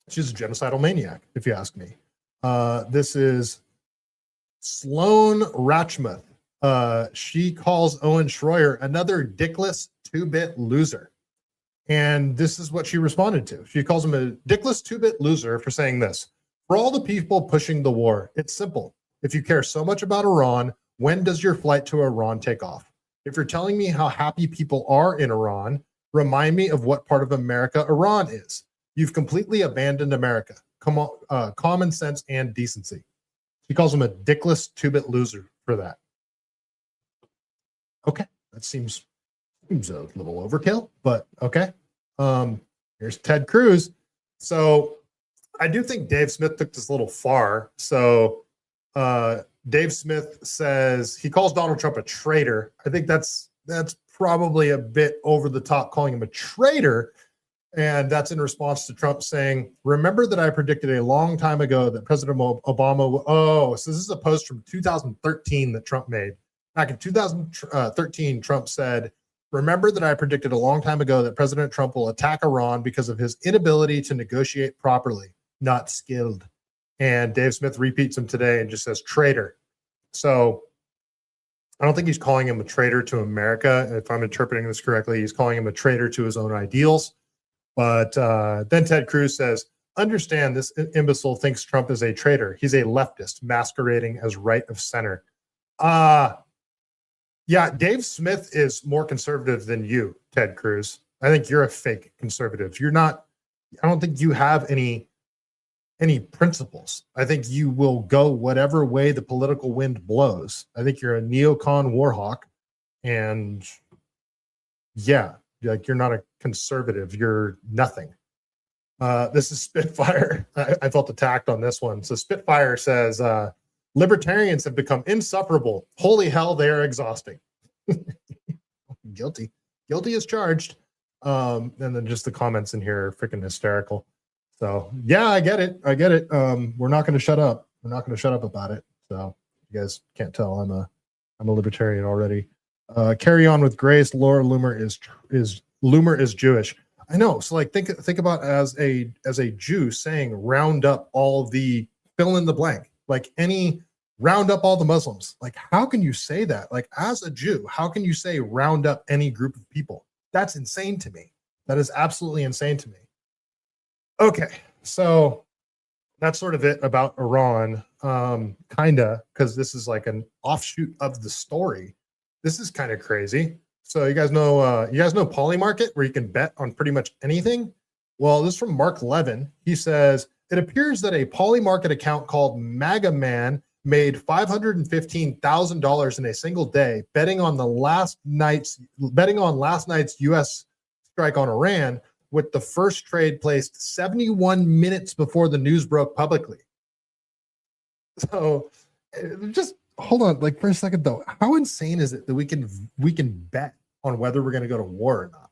She's a genocidal maniac, if you ask me. This is Sloan Rachmuth. she calls Owen Schroyer another dickless two-bit loser. And this is what she responded to. She calls him a dickless two-bit loser for saying this. For all the people pushing the war, it's simple. If you care so much about Iran, when does your flight to Iran take off? If you're telling me how happy people are in Iran, remind me of what part of America Iran is. You've completely abandoned America. Come on, common sense and decency. She calls him a dickless two-bit loser for that. Okay, that seems a little overkill, but okay. Here's Ted Cruz. So I do think Dave Smith took this a little far. So Dave Smith says he calls Donald Trump a traitor. I think that's probably a bit over the top, calling him a traitor. And that's in response to Trump saying, remember that I predicted a long time ago that President Obama, so this is a post from 2013 that Trump made. Back in 2013, Trump said, remember that I predicted a long time ago that President Trump will attack Iran because of his inability to negotiate properly, not skilled. And Dave Smith repeats him today and just says traitor. So I don't think he's calling him a traitor to America. If I'm interpreting this correctly, he's calling him a traitor to his own ideals. But then Ted Cruz says, understand this imbecile thinks Trump is a traitor. He's a leftist masquerading as right of center. Yeah, Dave Smith is more conservative than you, Ted Cruz. I think you're a fake conservative. You're not, I don't think you have any principles. I think you will go whatever way the political wind blows. I think you're a neocon war hawk. And yeah, like you're not a conservative. You're nothing. This is Spitfire. I felt attacked on this one. So Spitfire says, libertarians have become insufferable. Holy hell, they are exhausting. Guilty as charged. And then just the comments in here are freaking hysterical. So yeah, I get it. We're not going to shut up. We're not going to shut up about it. So you guys can't tell I'm a libertarian already. Carry on with grace. Laura Loomer is Jewish. I know. So like think about as a Jew saying round up all the fill in the blank, like any round up all the Muslims. Like how can you say that? Like as a Jew, how can you say round up any group of people? That's insane to me. That is absolutely insane to me. Okay, so that's sort of it about Iran, kinda, because this is like an offshoot of the story. This is kind of crazy. So you guys know Polymarket, where you can bet on pretty much anything. Well, this is from Mark Levin. He says it appears that a Polymarket account called MAGA Man made $515,000 in a single day betting on last night's U.S. strike on Iran, with the first trade placed 71 minutes before the news broke publicly. So just hold on, like for a second though, how insane is it that we can bet on whether we're going to go to war or not?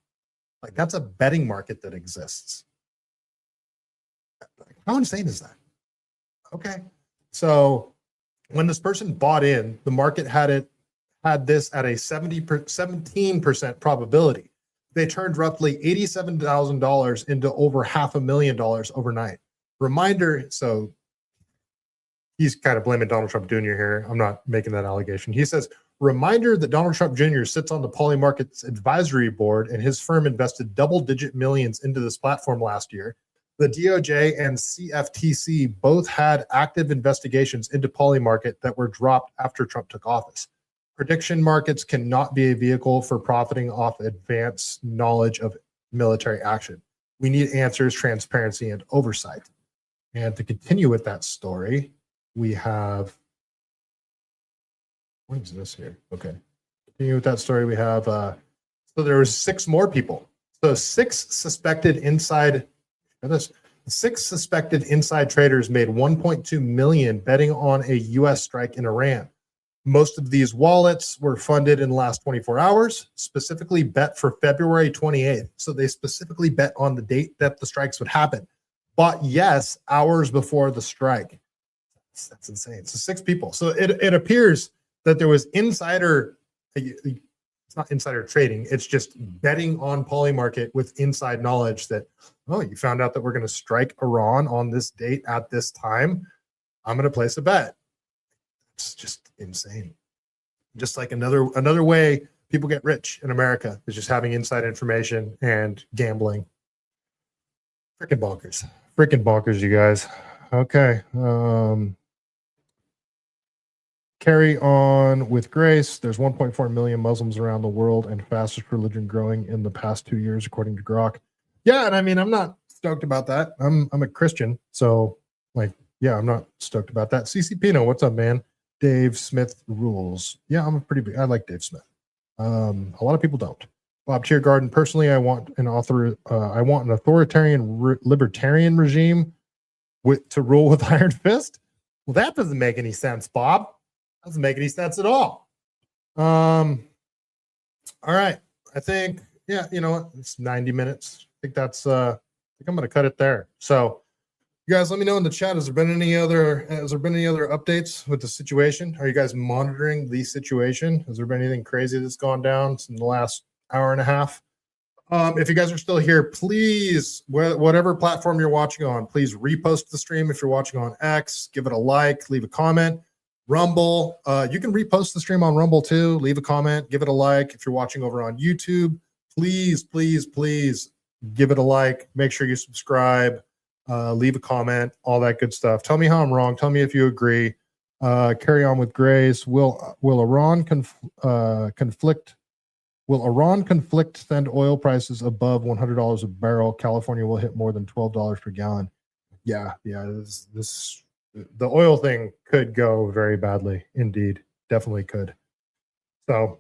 Like that's a betting market that exists. How insane is that? Okay, so when this person bought in, the market had this at a 17% probability. They turned roughly $87,000 into over $500,000 overnight. Reminder, so he's kind of blaming Donald Trump Jr. here. I'm not making that allegation. He says, reminder that Donald Trump Jr. sits on the Polymarket's advisory board and his firm invested double-digit millions into this platform last year. The DOJ and CFTC both had active investigations into Polymarket that were dropped after Trump took office. Prediction markets cannot be a vehicle for profiting off advanced knowledge of military action. We need answers, transparency, and oversight. And to continue with that story, we have, what is this here? Okay. Continue with that story, we have, so there was 6 more people. So 6 suspected inside traders made $1.2 million betting on a U.S. strike in Iran. Most of these wallets were funded in the last 24 hours, specifically bet for February 28th. So they specifically bet on the date that the strikes would happen. Bought yes hours before the strike. That's insane. So 6 people. So it appears that there was insider, it's not insider trading, it's just betting on Polymarket with inside knowledge that, oh, you found out that we're going to strike Iran on this date at this time. I'm going to place a bet. It's just insane. Just like another way people get rich in America is just having inside information and gambling. Freaking bonkers. Freaking bonkers, you guys. Okay. Carry on with grace. There's 1.4 million Muslims around the world and fastest religion growing in the past 2 years, according to Grok. Yeah, and I mean, I'm not stoked about that. I'm a Christian, so like, yeah, I'm not stoked about that. CC Pino, what's up, man? Dave Smith rules. Yeah, I like Dave Smith. A lot of people don't. Bob Tiergarten, personally, I want an authoritarian libertarian regime to rule with iron fist. Well, that doesn't make any sense, Bob. Doesn't make any sense at all. All right. I think, yeah, you know what? It's 90 minutes. I think I'm going to cut it there. So you guys, let me know in the chat. Has there been any other updates with the situation? Are you guys monitoring the situation? Has there been anything crazy that's gone down in the last hour and a half? If you guys are still here, please, whatever platform you're watching on, please repost the stream. If you're watching on X, give it a like, leave a comment. Rumble, you can repost the stream on Rumble too. Leave a comment, give it a like. If you're watching over on YouTube, please give it a like. Make sure you subscribe, leave a comment, all that good stuff. Tell me how I'm wrong. Tell me if you agree. Carry on with grace. Will Iran conflict send oil prices above $100 a barrel? California will hit more than $12 per gallon. Yeah. This the oil thing could go very badly indeed. Definitely could. So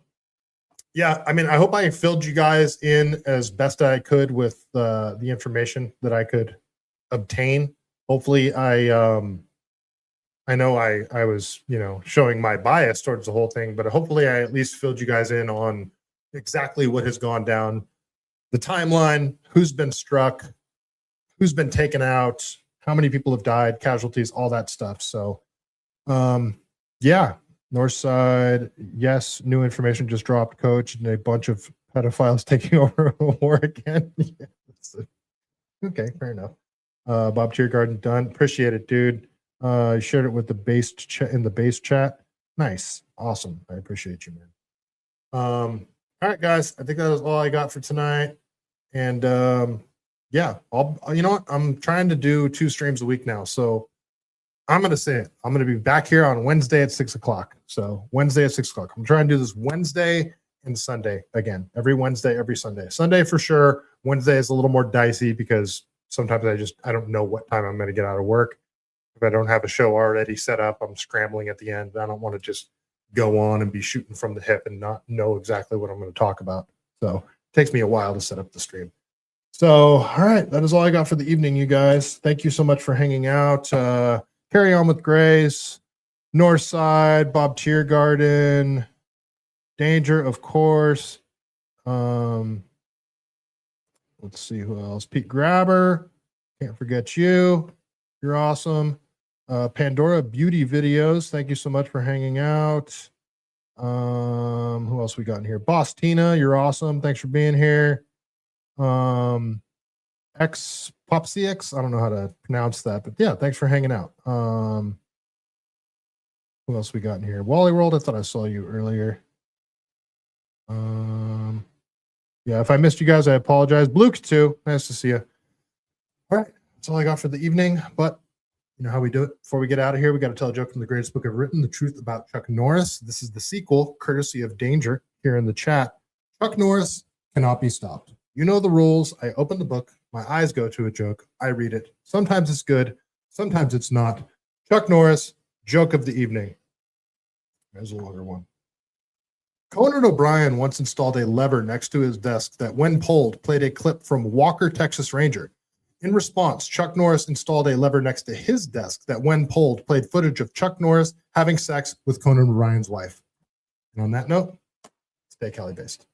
yeah, I mean, I hope I filled you guys in as best I could with the information that I could obtain. Hopefully I know I was, showing my bias towards the whole thing, but hopefully I at least filled you guys in on exactly what has gone down, the timeline, who's been struck, who's been taken out, how many people have died, casualties, all that stuff. So, yeah, North Side, yes, new information just dropped, Coach, and a bunch of pedophiles taking over the war again. Yes. Okay, fair enough. Bob Tiergarten, done. Appreciate it, dude. You shared it with the in the base chat. Nice, awesome. I appreciate you, man. All right, guys, I think that was all I got for tonight. And yeah, you know what? I'm trying to do 2 streams a week now. So I'm going to say it. I'm going to be back here on Wednesday at 6 o'clock. So Wednesday at 6 o'clock. I'm trying to do this Wednesday and Sunday again. Every Wednesday, every Sunday. Sunday for sure. Wednesday is a little more dicey because sometimes I don't know what time I'm going to get out of work. If I don't have a show already set up, I'm scrambling at the end. I don't want to just go on and be shooting from the hip and not know exactly what I'm going to talk about. So it takes me a while to set up the stream. So, all right, that is all I got for the evening, you guys. Thank you so much for hanging out. Carry on with grace. Northside, Bob Tiergarten, Danger, of course. Let's see who else. Pete Grabber, can't forget you. You're awesome. Pandora Beauty Videos, thank you so much for hanging out. Who else we got in here? Boss Tina, you're awesome. Thanks for being here. X Popcx, I don't know how to pronounce that, but yeah, thanks for hanging out. Who else we got in here? Wally World, I thought I saw you earlier. Yeah, if I missed you guys, I apologize. Bluke too, nice to see you. All right, that's all I got for the evening, but you know how we do it. Before we get out of here, we got to tell a joke from the greatest book ever written, The Truth About Chuck Norris. This is the sequel, courtesy of Danger, here in the chat. Chuck Norris cannot be stopped. You know the rules. I open the book. My eyes go to a joke. I read it. Sometimes it's good. Sometimes it's not. Chuck Norris, joke of the evening. There's a longer one. Conan O'Brien once installed a lever next to his desk that, when pulled, played a clip from Walker, Texas Ranger. In response, Chuck Norris installed a lever next to his desk that, when pulled, played footage of Chuck Norris having sex with Conan O'Brien's wife. And on that note, stay Cali based.